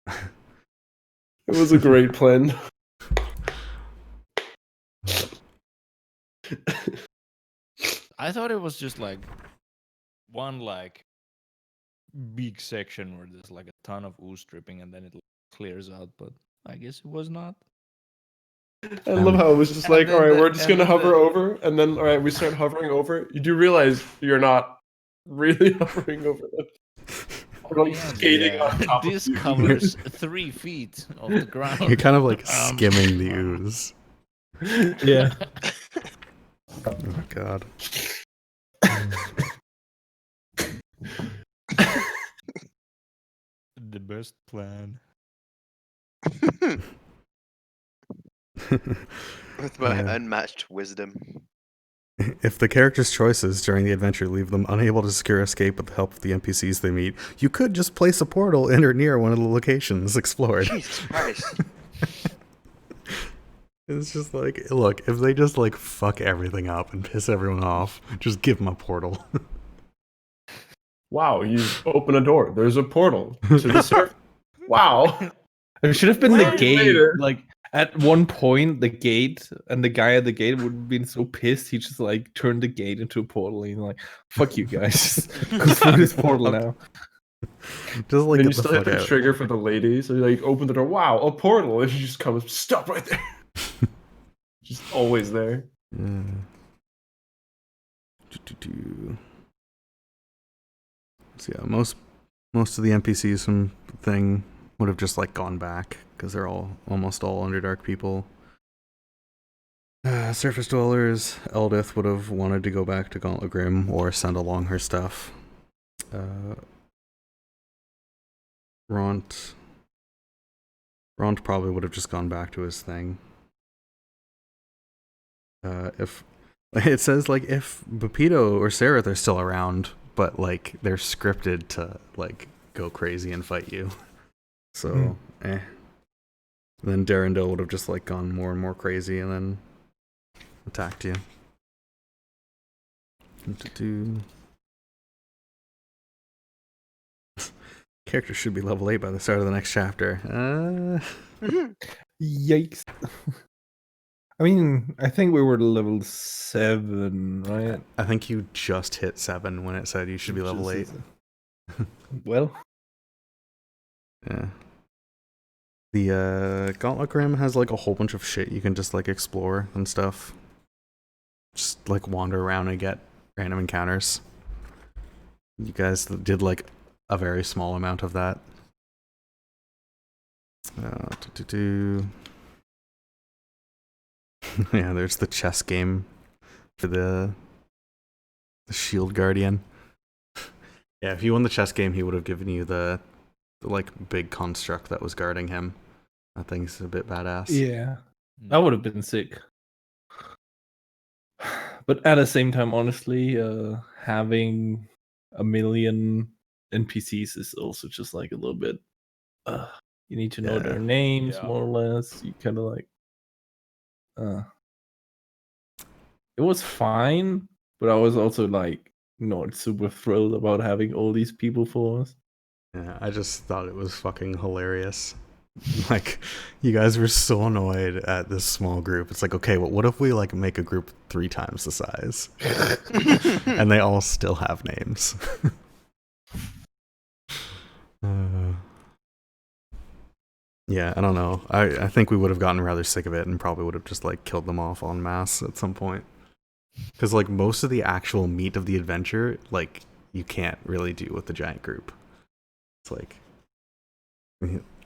It was a great plan. I thought it was just like one like big section where there's like a ton of ooze dripping and then it clears out, but I guess it was not. I love how it was just And like, then all right, the- we're just and gonna then hover the- over, and then all right, we start hovering over. You do realize you're not really hovering over them. We're like skating on top This of you. covers 3 feet of the ground. You're kind of like skimming the ooze. Yeah. Oh, God. The best plan. With my Yeah. unmatched wisdom. If the character's choices during the adventure leave them unable to secure escape with the help of the NPCs they meet, you could just place a portal in or near one of the locations explored. Jesus Christ. It's just like, look, if they just like fuck everything up and piss everyone off, just give them a portal. Wow, you open a door. There's a portal to the surface. Wow. It should have been Wow, the you gate. made it. Like at one point, the gate and the guy at the gate would have been so pissed. He just like turned the gate into a portal. And he's like, "Fuck you guys, go through this portal now." Just like Then you get the still hit fuck the out. trigger for the lady, so you like open the door. Wow, a portal, and she just comes. Stop right there. Just always there. Yeah. Do-do-do. So yeah, most of the NPCs from the thing would have just like gone back because they're almost all Underdark people. Surface dwellers, Eldith would have wanted to go back to Gauntlet Grim or send along her stuff. Ront probably would have just gone back to his thing. If it says like if Bepito or Sereth are still around, but like they're scripted to like go crazy and fight you. So then Darendil would have just like gone more and more crazy and then attacked you. Character should be level 8 by the start of the next chapter. Yikes! I mean, I think we were level 7, right? I think you just hit 7 when it said you should be level 8. Well, Yeah. The Gauntlet Grim has like a whole bunch of shit you can just like explore and stuff. Just like wander around and get random encounters. You guys did like a very small amount of that. Yeah, there's the chess game for the Shield Guardian. Yeah, if you won the chess game, he would have given you the like big construct that was guarding him. That thing's a bit badass. yeah, that would have been sick. But at the same time, honestly, having a million NPCs is also just like a little bit. You need to know their names Yeah. more or less. You kind of like. It was fine, but I was also like not super thrilled about having all these people for us. Yeah, I just thought it was fucking hilarious. Like, you guys were so annoyed at this small group. It's like, okay, well, what if we like make a group 3 times the size, and they all still have names? Yeah, I don't know. I think we would have gotten rather sick of it and probably would have just like killed them off en masse at some point. Because like most of the actual meat of the adventure, like you can't really do with the giant group. It's like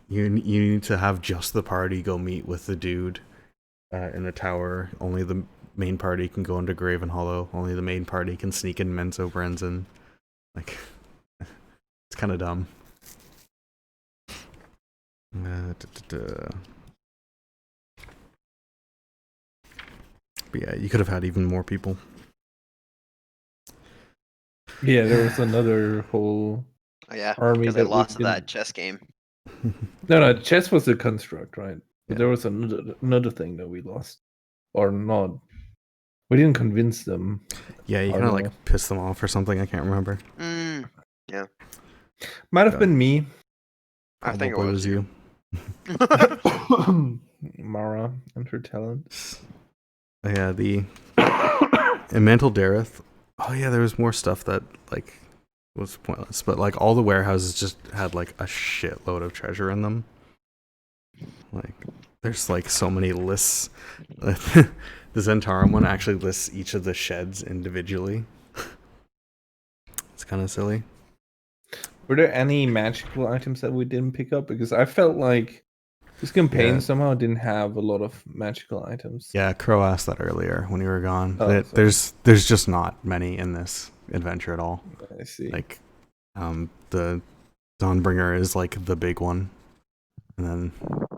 you need to have just the party go meet with the dude in the tower. Only the main party can go into Graven Hollow. Only the main party can sneak in Menzo Brenzen. Like, it's kind of dumb. But yeah, you could have had even more people. Yeah, there was another whole Oh, yeah, army because I that we lost didn't- that chess game. No, chess was a construct, right? But Yeah. there was another thing that we lost, or not. We didn't convince them. Yeah, you hard kind of like enough. pissed them off or something. I can't remember. Might have Yeah. been me, I think it Probably was you. Mara, and her talent. Yeah, in Mantle Dareth. Oh yeah, there was more stuff that like was pointless, but like all the warehouses just had like a shitload of treasure in them. Like, there's like so many lists. The Zentarum one actually lists each of the sheds individually. It's kind of silly. Were there any magical items that we didn't pick up? Because I felt like this campaign Yeah. somehow didn't have a lot of magical items. Yeah, Crow asked that earlier when you were gone. Oh, There's just not many in this adventure at all. I see. Like, the Dawnbringer is like the big one, and then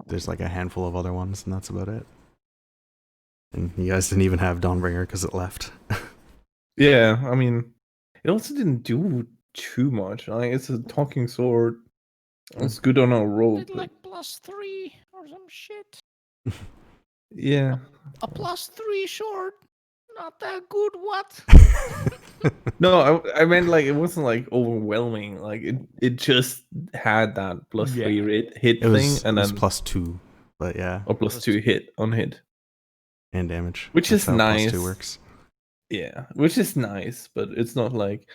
there's like a handful of other ones, and that's about it. And you guys didn't even have Dawnbringer because it left. Yeah, I mean, it also didn't do too much. Like, it's a talking sword. It's good on a roll. Did like +3 or some shit. Yeah. A +3 short. Not that good. What? No, I meant like it wasn't like overwhelming. Like it just had that +3 hit It was, thing, and it was then +2, but yeah, or +2 hit on hit. and damage. Which That's is how nice. +2 works. Yeah, which is nice, but it's not like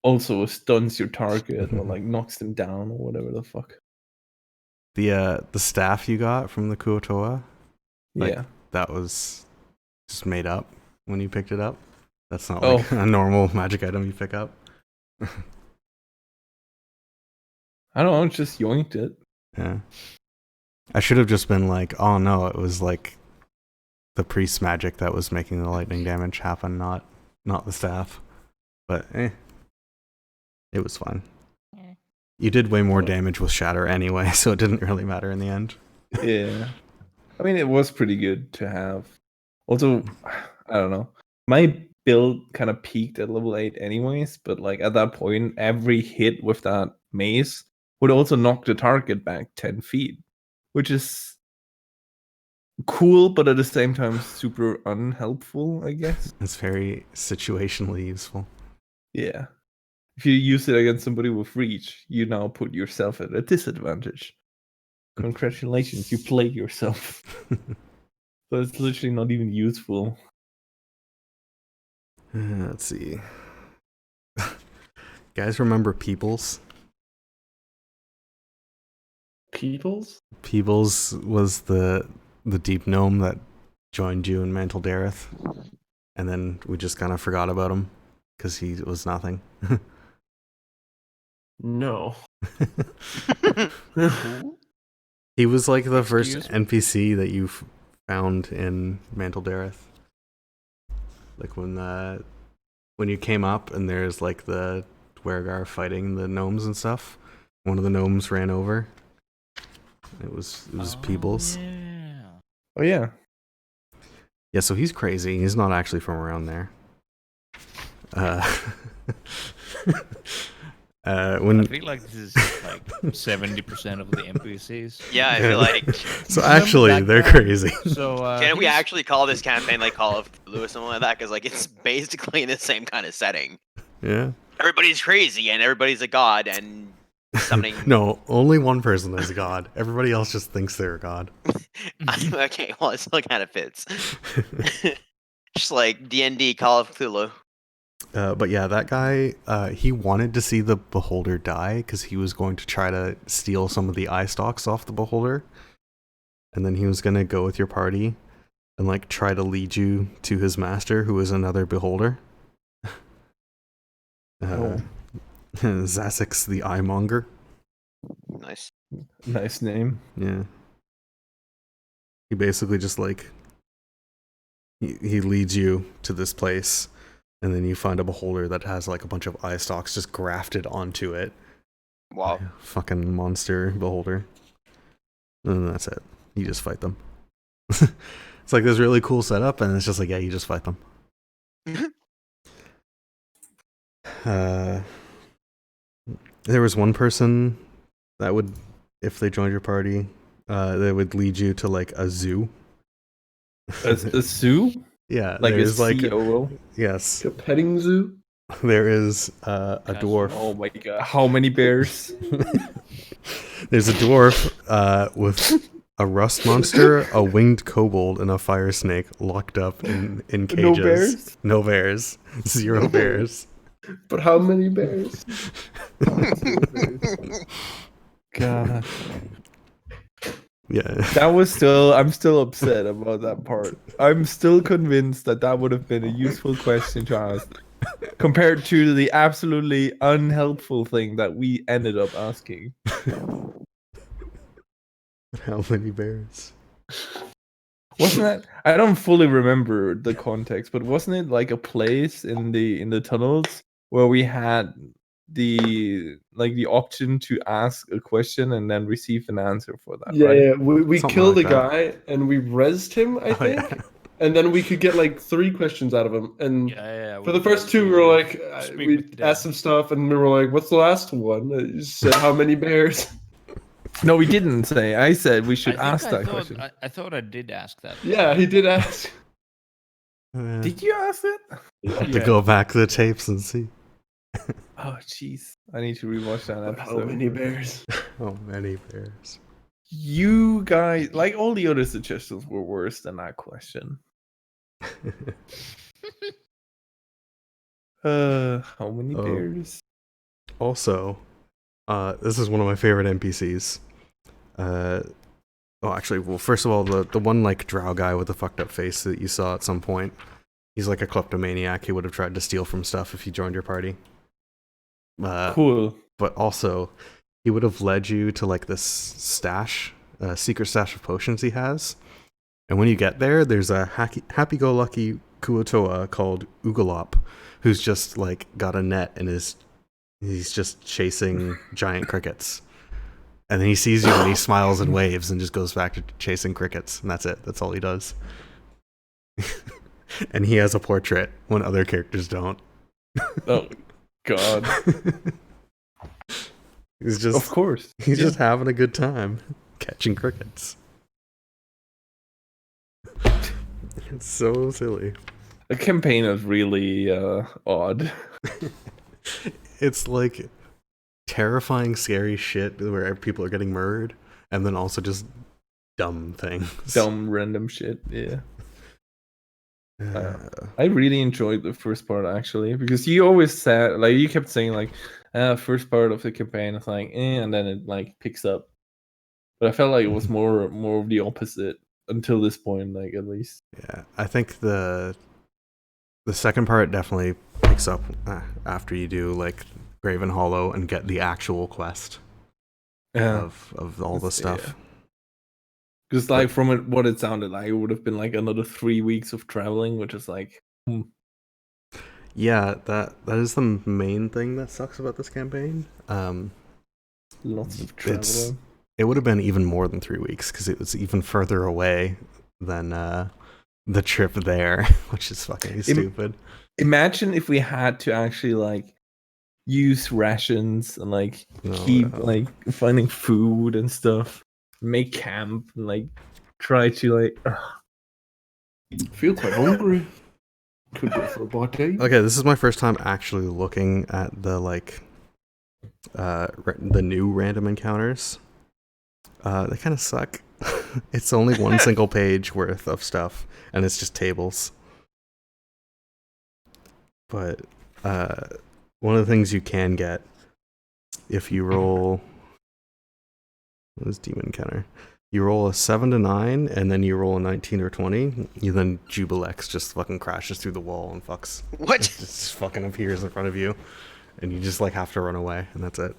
also stuns your target or like knocks them down or whatever the fuck. The staff you got from the Kuotoa, like, Yeah. that was just made up when you picked it up. That's not like a normal magic item you pick up. I don't know, just yoinked it. Yeah. I should have just been like, oh no, it was like the priest magic that was making the lightning damage happen, not the staff. But it was fine. Yeah. You did way more damage with Shatter anyway, so it didn't really matter in the end. Yeah. I mean, it was pretty good to have. Also, I don't know. My build kind of peaked at level 8 anyways, but like at that point, every hit with that mace would also knock the target back 10 feet, which is cool, but at the same time super unhelpful, I guess. It's very situationally useful. Yeah. If you use it against somebody with reach, you now put yourself at a disadvantage. Congratulations, you played yourself. So it's literally not even useful. Let's see. Guys, remember Peoples? Peoples? Peebles was the deep gnome that joined you in Mantle Dareth, and then we just kind of forgot about him because he was nothing. No. He was like the first Excuse NPC that you found in Mantle Dareth. Like when you came up and there's like the Dwergar fighting the gnomes and stuff. One of the gnomes ran over. It was Peebles. Yeah. Oh yeah. Yeah, so he's crazy. He's not actually from around there. I When feel like this is like 70% of the NPCs. Yeah, I feel like. so actually That they're guy. crazy. So Can we he's- actually call this campaign like Call of Cthulhu or something like that? Because like it's basically in the same kind of setting. Yeah. Everybody's crazy and everybody's a god, and summoning. No, only one person is God. Everybody else just thinks they're a god. Okay, well, it still kind of fits. Just like D&D, Call of Cthulhu. But yeah, that guy, he wanted to see the beholder die because he was going to try to steal some of the eye stalks off the beholder. And then he was going to go with your party and like try to lead you to his master, who is another beholder. Zasix the Eye Monger. Nice. Nice name. Yeah. He basically just like he leads you to this place, and then you find a beholder that has like a bunch of eye stalks just grafted onto it. Wow. Fucking monster beholder. And then that's it. You just fight them. It's like this really cool setup, and it's just like, yeah, you just fight them. There was one person that would, if they joined your party, they would lead you to like a zoo. A zoo? Yeah, Like a there's like COO? yes, A petting zoo. there is a Gotcha. dwarf. Oh my god. How many bears? There's a dwarf with a rust monster, a winged kobold, and a fire snake locked up in cages. No bears? No bears. 0 bears. But how many bears? God. Yeah. That was still, I'm still upset about that part. I'm still convinced that that would have been a useful question to ask compared to the absolutely unhelpful thing that we ended up asking. How many bears? Wasn't that, I don't fully remember the context, but wasn't it like a place in the tunnels where we had the option to ask a question and then receive an answer for that, Yeah, right? yeah. We Something killed like a that. guy and we rezzed him, I Oh, think. yeah. And then we could get like 3 questions out of him. And Yeah. for the first 2, we were like, Speak we with the dead. asked some stuff, and we were like, "What's the last one?" It said, "How many bears?" No, we didn't say. I said we should I think ask that question. I thought I did ask that. Yeah, he did ask. Did you ask it? Have to go back to the tapes and see. Oh, jeez. I need to rewatch that But how episode. many bears? How many bears? You guys, like all the other suggestions, were worse than that question. How many Oh. bears? Also, this is one of my favorite NPCs. Actually, well, first of all, the one like drow guy with the fucked up face that you saw at some point, he's like a kleptomaniac. He would have tried to steal from stuff if he joined your party. Cool. But also, he would have led you to like this stash, secret stash of potions he has. And when you get there, there's a happy-go-lucky Kuotoa called Ugalop, who's just like got a net and he's just chasing giant crickets. And then he sees you and he smiles and waves and just goes back to chasing crickets. And that's it. That's all he does. And he has a portrait when other characters don't. Oh, God. He's just, Of course. he's just having a good time catching crickets. It's so silly. The campaign is really odd. It's like terrifying, scary shit where people are getting murdered, and then also just dumb things. Dumb, random shit. Yeah. Uh, I really enjoyed the first part actually, because you always said, like, you kept saying like, first part of the campaign is like, and then it like picks up. But I felt like it was more of the opposite until this point, like at least. yeah, I think the second part definitely picks up after you do like Graven Hollow and get the actual quest of all the stuff. Because like from it, what it sounded like, it would have been like another 3 weeks of traveling, which is like, Yeah, that is the main thing that sucks about this campaign. lots of It's- traveling. It would have been even more than 3 weeks because it was even further away than the trip there, which is fucking stupid. Imagine if we had to actually like use rations and like keep no. like finding food and stuff, make camp and like try to like. I feel quite hungry. Could go for a bite. Okay, this is my first time actually looking at the like the new random encounters. They kind of suck. It's only one single page worth of stuff, and it's just tables. But one of the things you can get if you roll, what is demon encounter? You roll a 7 to 9, and then you roll a 19 or 20. You then Jubilex just fucking crashes through the wall and fucks. What? Just fucking appears in front of you, and you just like have to run away, and that's it.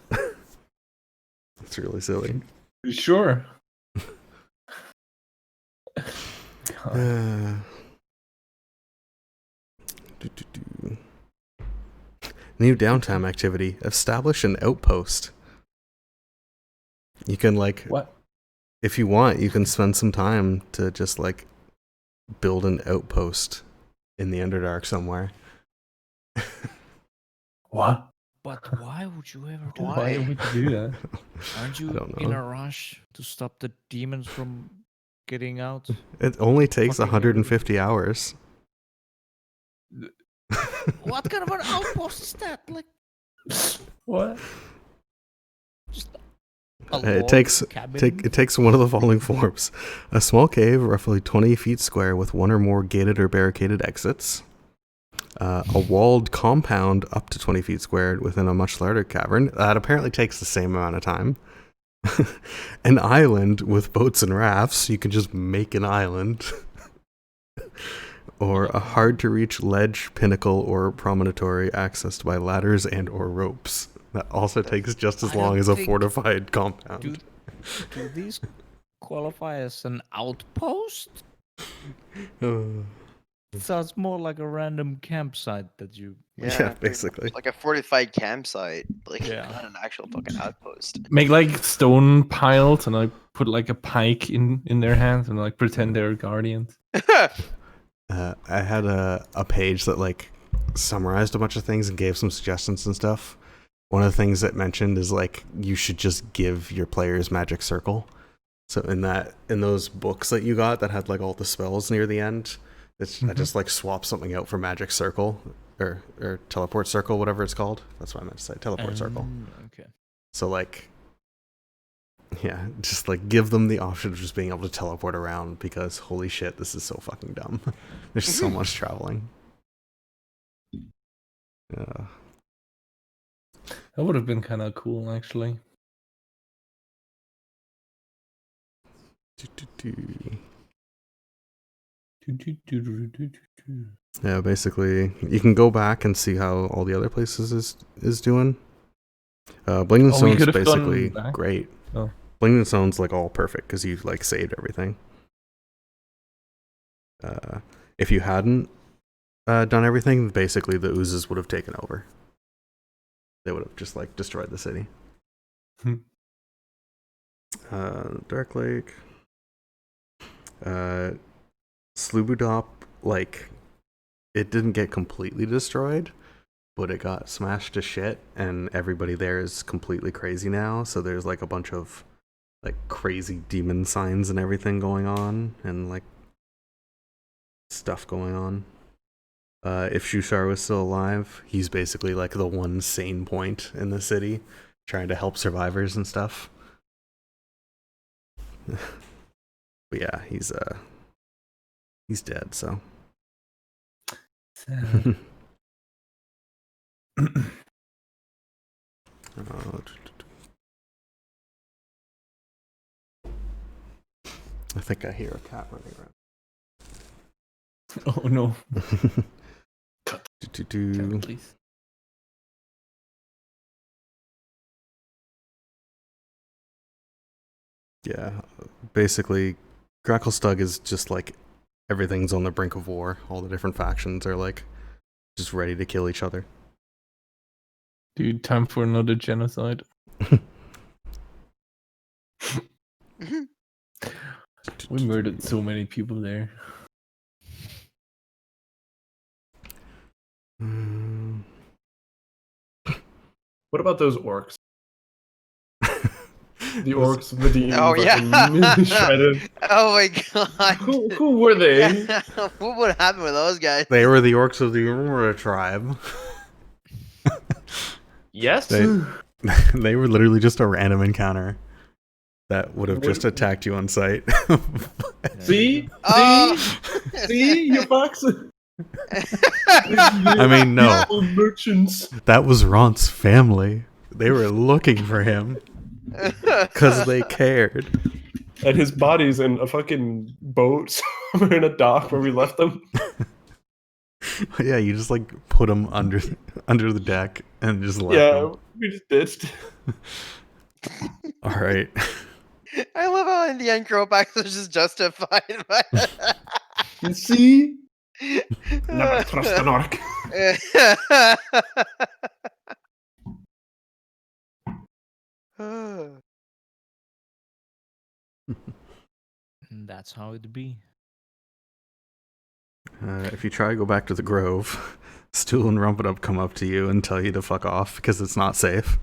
It's really silly. Sure. New downtime activity. Establish an outpost. You can like, What? if you want, you can spend some time to just like build an outpost in the Underdark somewhere. What? But why would you ever do Why? that? Why would you do that? Aren't you don't in know. a rush to stop the demons from getting out? It only takes Fucking 150 hours. What kind of an outpost is that? Like, What? just a It log takes cabin? it takes one of the following forms: a small cave, roughly 20 feet square, with one or more gated or barricaded exits. A walled compound up to 20 feet squared within a much larger cavern. That apparently takes the same amount of time. An island with boats and rafts. You can just make an island. Or a hard-to-reach ledge, pinnacle, or promontory accessed by ladders and or ropes. That also takes just as I long don't as a think- fortified compound. Do these qualify as an outpost? It sounds more like a random campsite that you. Yeah, pretty basically. much. Like a fortified campsite. Like, Yeah. not an actual fucking outpost. Make like stone piles and like put like a pike in their hands and like pretend they're guardians. I had a page that like summarized a bunch of things and gave some suggestions and stuff. One of the things it mentioned is like you should just give your players magic circle. So in those books that you got that had like all the spells near the end, I just like swap something out for magic circle or teleport circle, whatever it's called. That's what I meant to say, teleport circle. Okay. So like, yeah, just like give them the option of just being able to teleport around, because holy shit, this is so fucking dumb. There's so much traveling. Yeah. That would have been kind of cool, actually. Yeah, basically, you can go back and see how all the other places is doing. Blingden Oh, we Stone's could have gone basically back? great. Oh. Blingden Stone's like all perfect because you've like saved everything. If you hadn't done everything, basically the oozes would have taken over. They would have just like destroyed the city. Dark Lake. Slubudop, like, it didn't get completely destroyed, but it got smashed to shit, and everybody there is completely crazy now. So there's like a bunch of like crazy demon signs and everything going on, and like stuff going on. If Shushar was still alive, he's basically like the one sane point in the city, trying to help survivors and stuff. But yeah, he's dead, so. Sad. I think I hear a cat running around. Oh no. Please. Yeah, basically, Gracklestug is just like everything's on the brink of war. All the different factions are like just ready to kill each other. Dude, time for another genocide. We murdered so many people there. What about those orcs? The orcs with the Oh, yeah. shredded. Oh my god. Who were they? What would happen with those guys? They were the orcs of the Aurora tribe. Yes. They They were literally just a random encounter that would have just attacked you on sight. See? Oh! See? You fucks. I mean, no. Merchants. That was Ron's family. They were looking for him because they cared. And his body's in a fucking boat somewhere in a dock where we left them. Yeah, you just like put him under the deck and just left Yeah, him. we just ditched. All right. I love how in the end Grobax was just justified by You see? Never trust an orc. And that's how it be. If you try to go back to the Grove, Stool and Rumpetup come up to you and tell you to fuck off because it's not safe.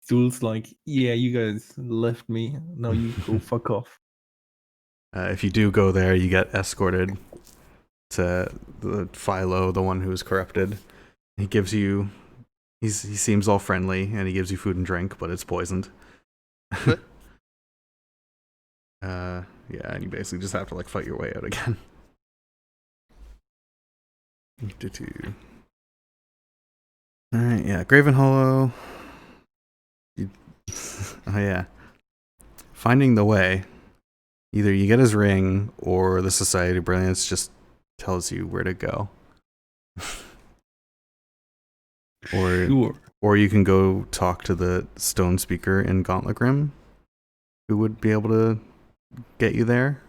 Zool's like, yeah, you guys left me. Now you go fuck off. If you do go there, you get escorted to the Philo, the one who's corrupted. He gives you... he seems all friendly, and he gives you food and drink, but it's poisoned. Yeah, and you basically just have to like fight your way out again. Alright, yeah, Graven Hollow. Oh yeah. Finding the way. Either you get his ring, or the Society of Brilliance just tells you where to go. Or you can go talk to the Stone Speaker in Gauntlet Grim, who would be able to get you there.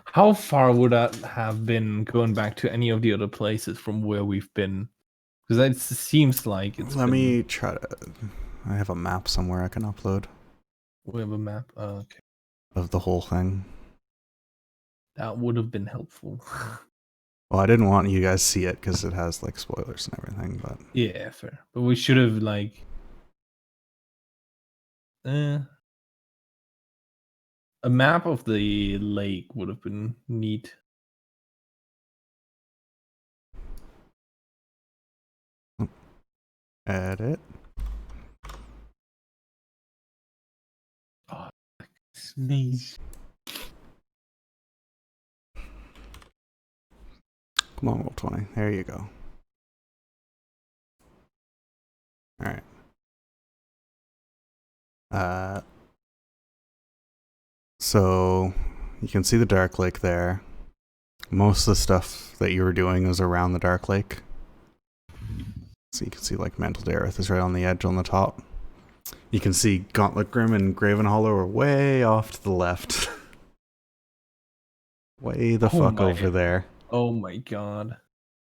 How far would that have been going back to any of the other places from where we've been? Because it seems like it's. Let me try to. I have a map somewhere I can upload We have a map. Okay, of the whole thing. that would have been helpful. Well, I didn't want you guys to see it because it has like spoilers and everything, but Yeah, fair. But we should have like. A map of the lake would have been neat. edit. Oh, sneeze. Come on, roll 20. There you go. Alright. So you can see the Dark Lake there. Most of the stuff that you were doing is around the Dark Lake. So you can see like Mantled Aerith is right on the edge on the top. You can see Gauntlet Grim and Graven Hollow are way off to the left. Way the fuck over there. Oh my god.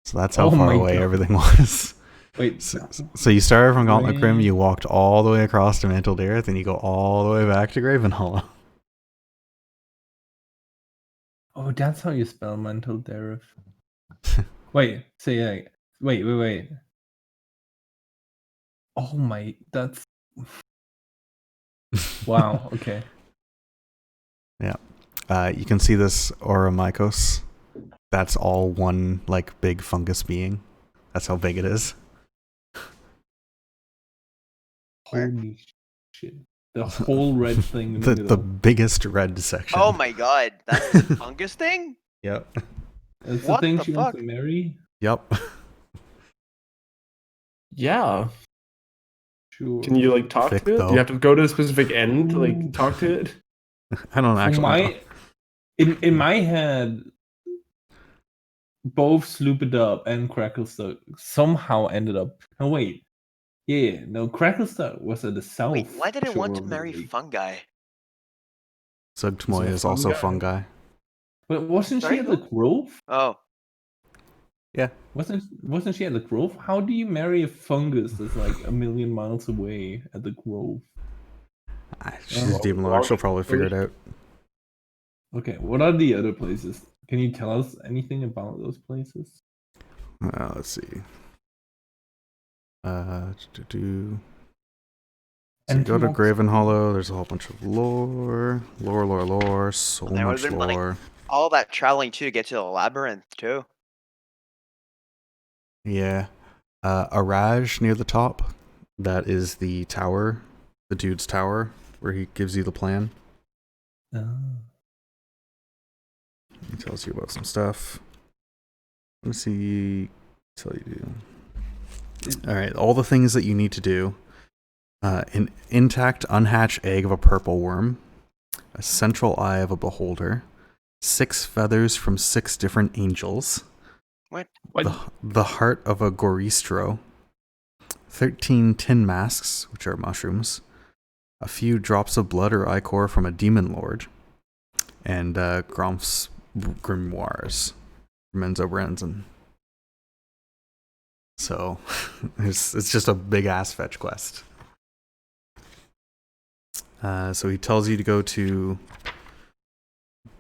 So that's how far away everything was. Wait. So you started from Gauntlet Grim, you walked all the way across to Mantled Aerith, and you go all the way back to Graven Hollow. Oh, that's how you spell Mantled Aerith. Wait, say that. Wait. Oh my, that's... Wow, okay. Yeah. You can see this Auramikos. That's all one, like, big fungus being. That's how big it is. Holy shit. The whole red thing in the middle. The biggest red section. Oh my god, that's the fungus thing? Yep. That's the What thing the she wants fuck? to marry? Yep. Yeah. Sure. Can you like talk Thick, to it? Do though. you have to go to a specific end to like talk to it? I don't actually know. In my head, both Sloop It Up and Cracklestuck somehow ended up... Oh wait. Yeah, no, Cracklestuck was at the south. Wait, why did it want to shore of the marry lake. fungi? Sugtmoy Is it is also fungi? fungi. But wasn't Sorry, she at the Grove? Oh, Yeah. Wasn't she at the Grove? How do you marry a fungus that's like a million miles away at the Grove? She's a demon lord. She'll probably figure it out. Okay, what are the other places? Can you tell us anything about those places? Let's see. So you go to Graven Hollow. There's a whole bunch of lore. So there much would've been, like, lore. all that traveling too to get to the labyrinth too. Yeah. Araj near the top. That is the tower, the dude's tower, where he gives you the plan. He tells you about some stuff. Let me see. Tell you. All right, all the things that you need to do. An intact, unhatched egg of a purple worm, a central eye of a beholder, 6 feathers from 6 different angels. What? The heart of a goristro, 13 tin masks, which are mushrooms, a few drops of blood or ichor from a demon lord, and Gromph's grimoires, Menzo Branson. So it's just a big ass fetch quest. So he tells you to go to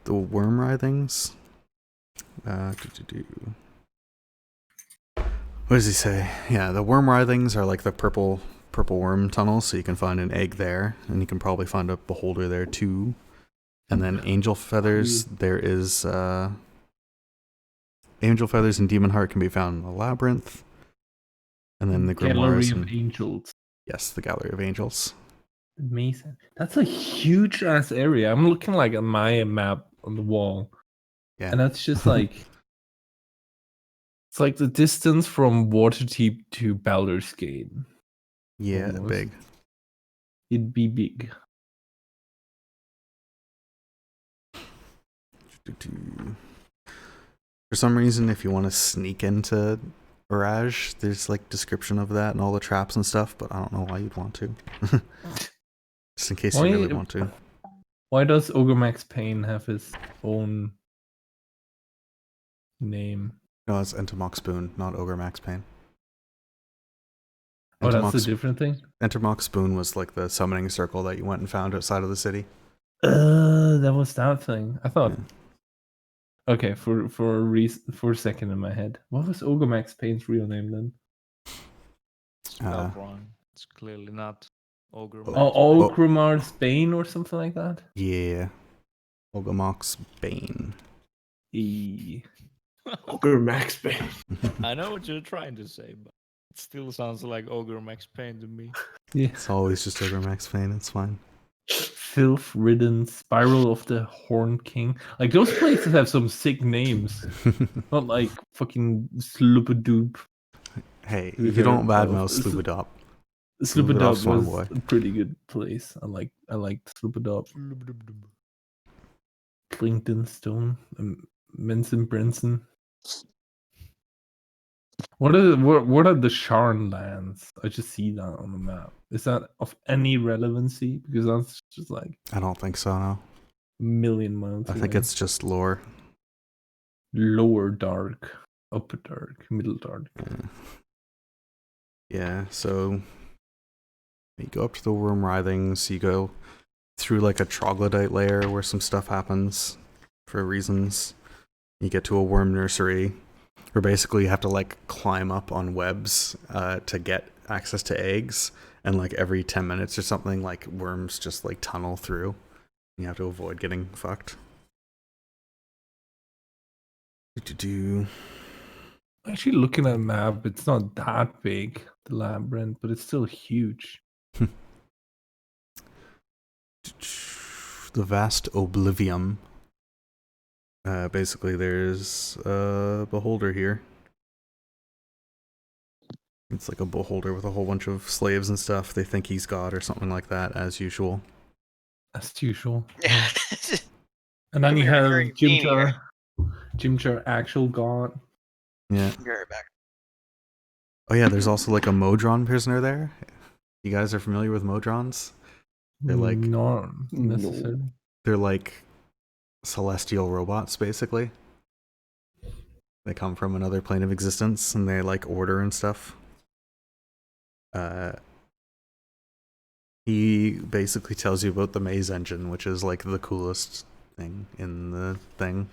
the worm writhings. What does he say? Yeah, the worm writhings are like the purple worm tunnels, so you can find an egg there, and you can probably find a beholder there too. And then angel feathers, there is angel feathers and demon heart can be found in the labyrinth. And then the grimoires. Gallery of Angels. Yes, the Gallery of Angels. Amazing. That's a huge ass area. I'm looking like at my map on the wall. Yeah. And that's just like it's like the distance from Waterdeep to Baldur's Gate. Yeah, Almost. big. It'd be big. For some reason, if you want to sneak into Barrage, there's like description of that and all the traps and stuff, but I don't know why you'd want to. Just in case you really want to. Why does Ogre Max Payne have his own name? No, it's Entomok Spoon, not Ogre Max Payne. Oh, that's a different thing? Entomok Spoon was like the summoning circle that you went and found outside of the city. That was that thing. I thought. Yeah. Okay, for a second in my head, what was Ogre Max Payne's real name then? Spelled wrong. It's clearly not Ogre. Ogrimar's Bane or something like that. Yeah, Ogremar's Bane. Ogre Max Payne. I know what you're trying to say, but it still sounds like Ogre Max Payne to me. Yeah, it's always just Ogre Max Payne. It's fine. Filth-ridden Spiral of the Horned King. Like those places have some sick names. Not like fucking Sloopadoop. Hey, you don't badmouth Sloopadop. Sloopadop was a pretty good place. I liked Sloopadop. Clington Stone, Menson Brenson. What are the Sharn lands? I just see that on the map. Is that of any relevancy? Because that's just like I don't think so. No, a million miles. I think it's just lore. Lower dark, upper dark, middle dark. Yeah. So you go up to the worm writhings. You go through like a troglodyte layer where some stuff happens for reasons. You get to a worm nursery. Where basically you have to like climb up on webs to get access to eggs, and like every 10 minutes or something, like worms just like tunnel through. You have to avoid getting fucked. Actually, looking at a map, it's not that big, the labyrinth, but it's still huge. The Vast Oblivion. Basically, there's a beholder here. It's like a beholder with a whole bunch of slaves and stuff. They think he's God or something like that, as usual. As usual. Yeah. And then you have Jimjar, actual God. Yeah. Be right back. Oh yeah, there's also like a Modron prisoner there. You guys are familiar with Modrons? They're like not necessarily. They're like celestial robots, basically. They come from another plane of existence, and they like order and stuff. He basically tells you about the maze engine, which is like the coolest thing in the thing,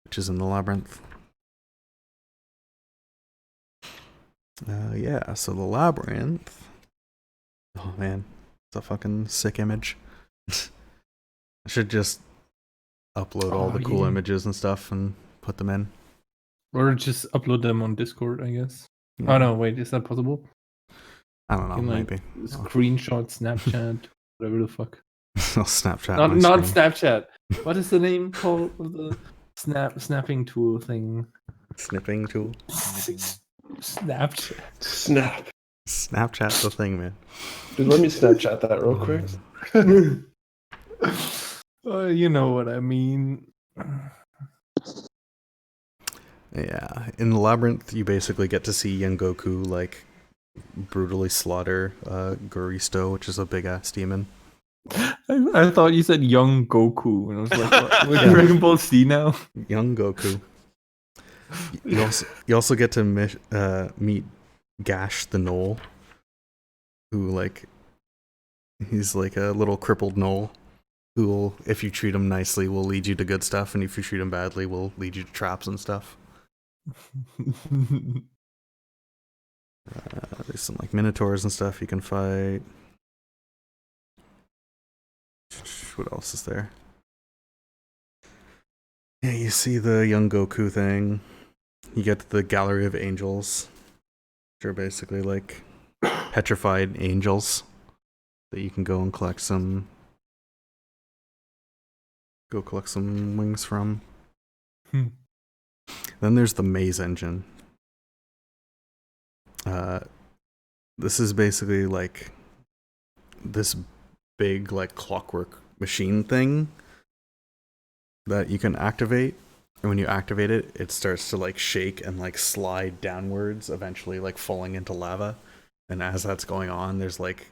which is in the labyrinth. Yeah, so the labyrinth. Oh man, it's a fucking sick image. I should just upload all the cool images and stuff and put them in. Or just upload them on Discord, I guess. Oh no, wait, is that possible? I don't know, You can, like, maybe. screenshot, Snapchat, whatever the fuck. I'll Snapchat Not my not screen. Snapchat. What is the name called of the snapping tool thing? Snipping tool. Snapchat. Snap. Snapchat's the thing, man. Dude, let me Snapchat that real quick. You know what I mean. Yeah, in the Labyrinth, you basically get to see Young Goku like brutally slaughter Guristo, which is a big ass demon. I thought you said young Goku, and I was like, what? With Dragon Ball Z now? Young Goku. You also get to meet Gash the Knoll, who like he's like a little crippled knoll who will, if you treat him nicely, will lead you to good stuff, and if you treat him badly, will lead you to traps and stuff. There's some like minotaurs and stuff you can fight. What else is there? Yeah, you see the young Goku thing. You get the Gallery of Angels, which are basically like petrified angels that you can go and collect some wings from. Then there's the maze engine. This is basically like this big like clockwork machine thing that you can activate, and when you activate it, it starts to like shake and like slide downwards, eventually like falling into lava. And as that's going on, there's like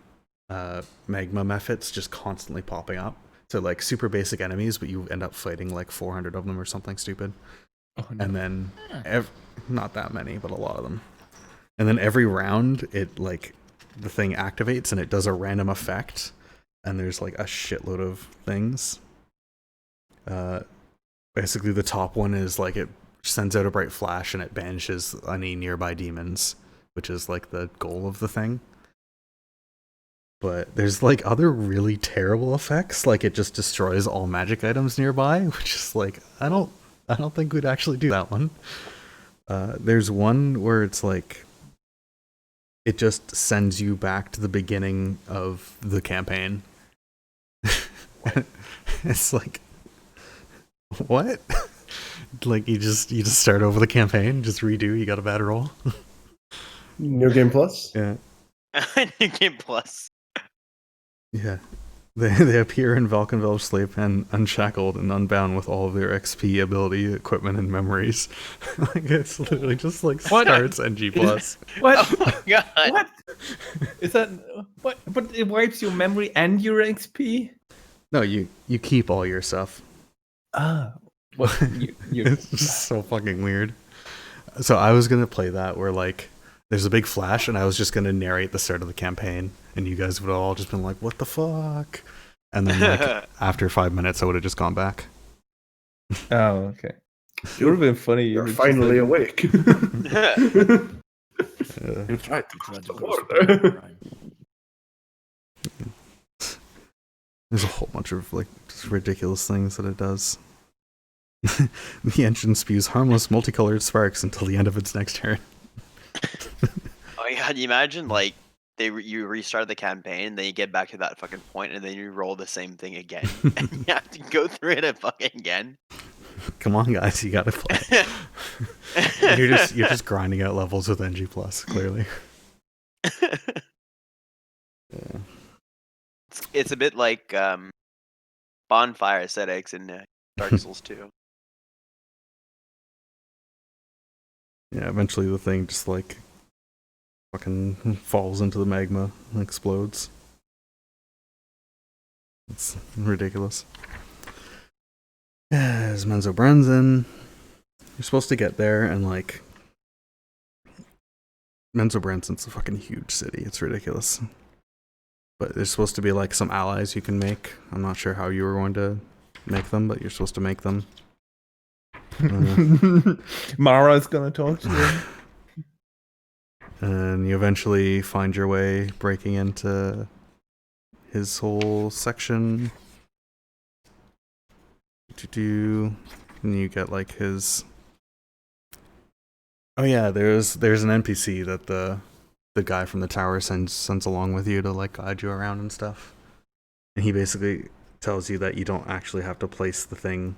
magma mephits just constantly popping up. So like super basic enemies, but you end up fighting like 400 of them or something stupid. Oh, no. And then not that many, but a lot of them. And then every round, it like the thing activates and it does a random effect, and there's like a shitload of things. Basically, the top one is like it sends out a bright flash and it banishes any nearby demons, which is like the goal of the thing. But there's like other really terrible effects, like it just destroys all magic items nearby, which is like I don't think we'd actually do that one. There's one where it's like it just sends you back to the beginning of the campaign. It's like, what? Like you just start over the campaign, just redo. You got a bad roll. New Game Plus. Yeah. New Game Plus. Yeah. They appear in Valkenveld Sleep and unshackled and unbound with all of their XP, ability, equipment, and memories. Like it's literally just like starts NG plus. What? Oh my god. What? Is that what? But it wipes your memory and your XP. No, you keep all your stuff. Ah, what? It's just so fucking weird. So I was gonna play that where like there's a big flash, and I was just gonna narrate the start of the campaign, and you guys would all just been like, "What the fuck?" And then like after 5 minutes, I would have just gone back. Oh, okay. It would have been funny. You're finally awake. You tried to cross the border. There's a whole bunch of like just ridiculous things that it does. The engine spews harmless multicolored sparks until the end of its next turn. Oh my god, you imagine like you restart the campaign, then you get back to that fucking point, and then you roll the same thing again, and you have to go through it fucking again. Come on, guys, you gotta play. you're just grinding out levels with NG plus, clearly. Yeah. It's a bit like bonfire aesthetics in Dark Souls 2. Yeah, eventually the thing just like fucking falls into the magma and explodes. It's ridiculous. There's Menzo Brenzen. You're supposed to get there and like Menzo Brenzen's a fucking huge city. It's ridiculous. But there's supposed to be like some allies you can make. I'm not sure how you were going to make them, but you're supposed to make them. Mara's gonna talk to you. And you eventually find your way breaking into his whole section. And you get like his Oh yeah, there's an NPC that the guy from the tower sends along with you to like guide you around and stuff. And he basically tells you that you don't actually have to place the thing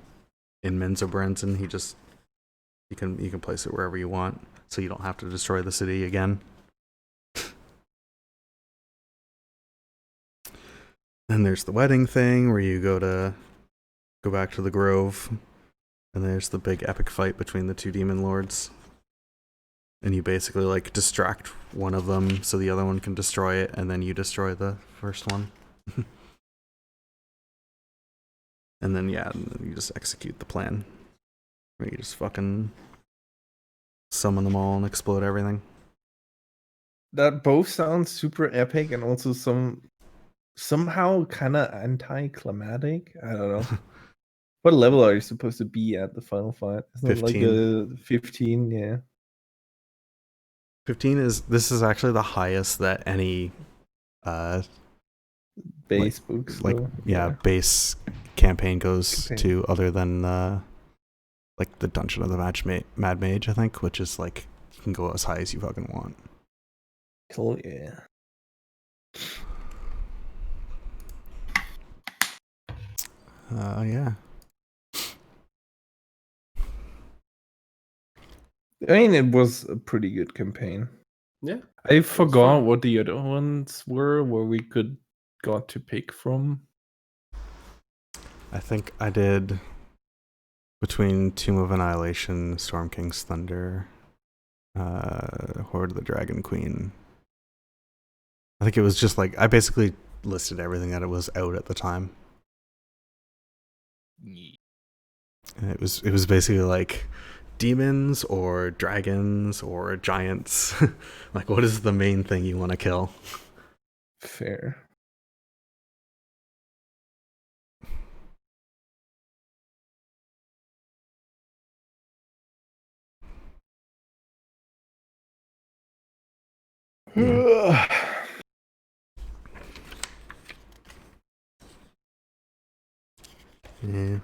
in Menzoberranzan. You can place it wherever you want, so you don't have to destroy the city again. Then there's the wedding thing where you go back to the grove, and there's the big epic fight between the two demon lords. And you basically like distract one of them so the other one can destroy it, and then you destroy the first one. And then you just execute the plan. Where you just fucking summon them all and explode everything. That both sounds super epic and also somehow kind of anticlimactic. I don't know. What level are you supposed to be at the final fight? Isn't it like 15. a 15? Yeah. 15 this is actually the highest that any Base books. like though. base campaign goes Campaign. to, other than like the Dungeon of the Mad Mage, I think, which is like you can go as high as you fucking want. Cool, yeah. Yeah. I mean, it was a pretty good campaign. Yeah. I forgot what the other ones were where we got to pick from. I think I did between Tomb of Annihilation, Storm King's Thunder, Horde of the Dragon Queen. I think it was just like I basically listed everything that it was out at the time. And it was basically like demons or dragons or giants. Like, what is the main thing you want to kill? Fair. Yeah.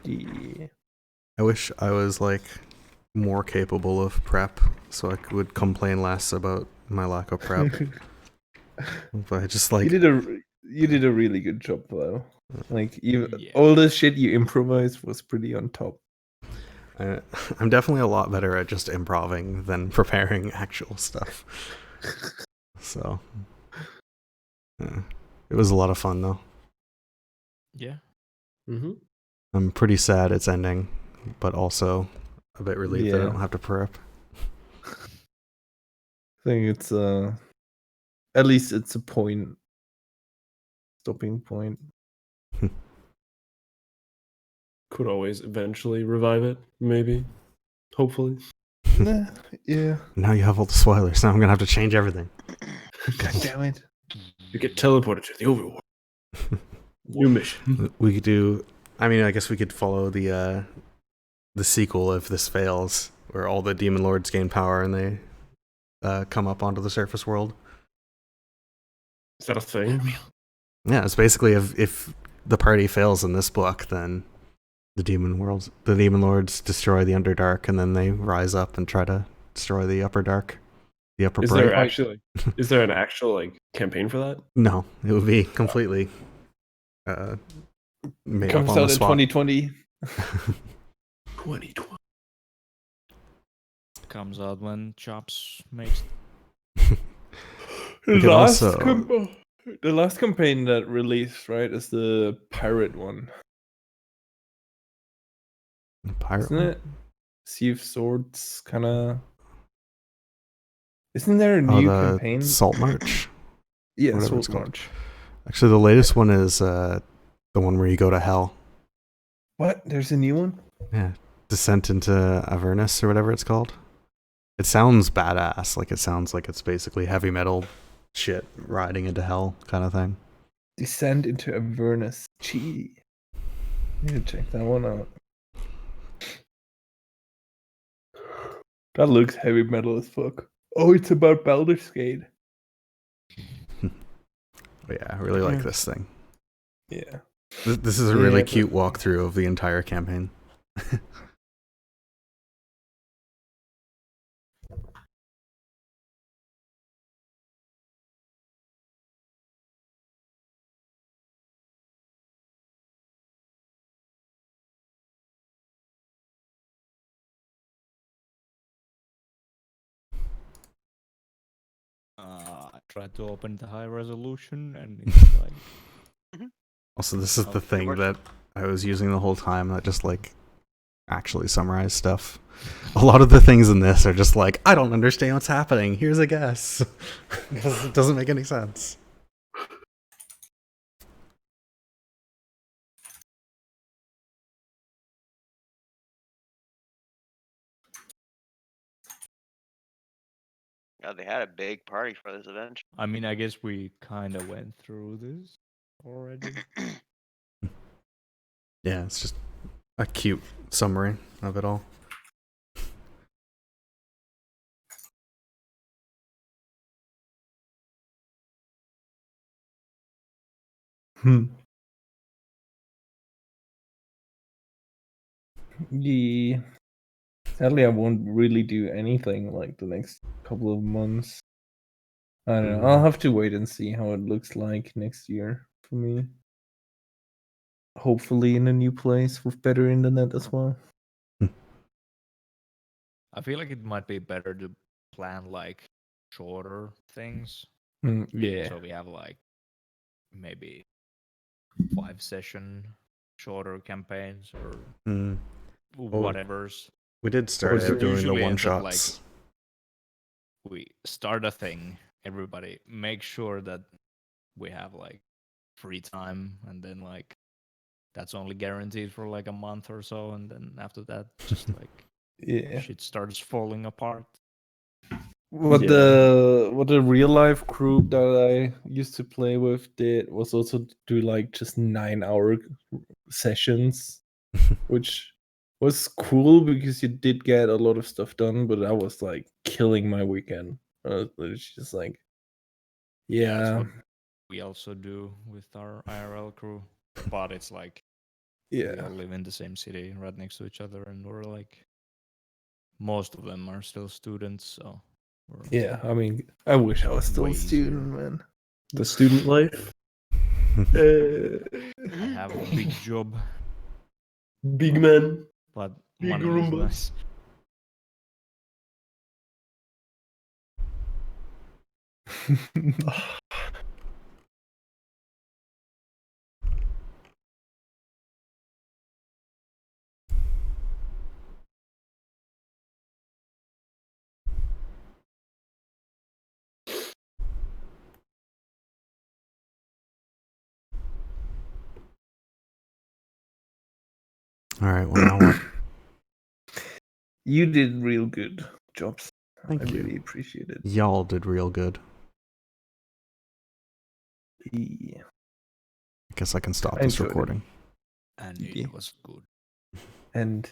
Yeah. I wish I was like more capable of prep, so I would complain less about my lack of prep. But I just like You did a really good job though. Like Yeah. all the shit you improvised was pretty on top. I'm definitely a lot better at just improving than preparing actual stuff. So yeah. It was a lot of fun though. Yeah. Mm-hmm. I'm pretty sad it's ending, but also a bit relieved that I Yeah. don't have to prep. I think it's at least it's a stopping point. Could always eventually revive it, maybe. Hopefully. Yeah. Now you have all the spoilers. Now I'm gonna have to change everything. God damn it. You get teleported to the overworld. New mission. We could do. I mean, I guess we could follow the sequel if this fails, where all the demon lords gain power and they come up onto the surface world. Is that a thing? Yeah, it's basically if the party fails in this book, then the demon lords destroy the Underdark, and then they rise up and try to destroy the Upper Dark, the Upper Is Bright. there an actual like campaign for that? No, it would be completely made Comes up on out the in spot. 2020. 2020. Comes out when Chops makes. We could also- The last campaign that released, right, is the pirate one, Pirate isn't one? it? Sea of Swords, kind of. Isn't there a Oh, new the campaign? Salt March. Yeah, whatever Salt it's called. March. Actually, the latest one is the one where you go to hell. What? There's a new one? Yeah, Descent into Avernus or whatever it's called. It sounds badass. Like it sounds like it's basically heavy metal shit riding into hell kind of thing. Descent into Avernus. Gee. Need to check that one out. That looks heavy metal as fuck. Oh, it's about Baldur's Gate. But yeah, I really like Yeah. this thing. Yeah. This is a really Yeah, cute walkthrough of the entire campaign. I tried to open the high resolution, and it's like Also, this is Oh, the it thing works. that I was using the whole time that just like actually summarize stuff. A lot of the things in this are just like, I don't understand what's happening. Here's a guess. It doesn't make any sense. Yeah, they had a big party for this event. I mean, I guess we kind of went through this already. Yeah, it's just a cute summary of it all. Yeah. Sadly, I won't really do anything like the next couple of months. I don't know. I'll have to wait and see how it looks like next year for me. Hopefully, in a new place with better internet as well. I feel like it might be better to plan like shorter things. Yeah. So we have like maybe 5-session shorter campaigns or Mm. whatever's. We did start was out it? doing the Usually one ends up like shots. we start a thing, everybody make sure that we have like free time, and then like that's only guaranteed for like a month or so, and then after that just like Yeah. shit starts falling apart. What Yeah. the real life group that I used to play with did was also do like just 9-hour sessions, which was cool because you did get a lot of stuff done, but that was like killing my weekend. It's just like, That's yeah, what we also do with our IRL crew, but it's like we yeah, all live in the same city right next to each other, and we're like most of them are still students, so we're yeah. I mean, I wish I was still way a student, easier. man. The student life. I have a big job, Big man. but Big money is Roomba. nice. All right, well now what? You did real good jobs. Thank I you. really appreciate it. Y'all did real good. Yeah. I guess I can stop I this enjoyed it. recording. And Yeah. it was good. And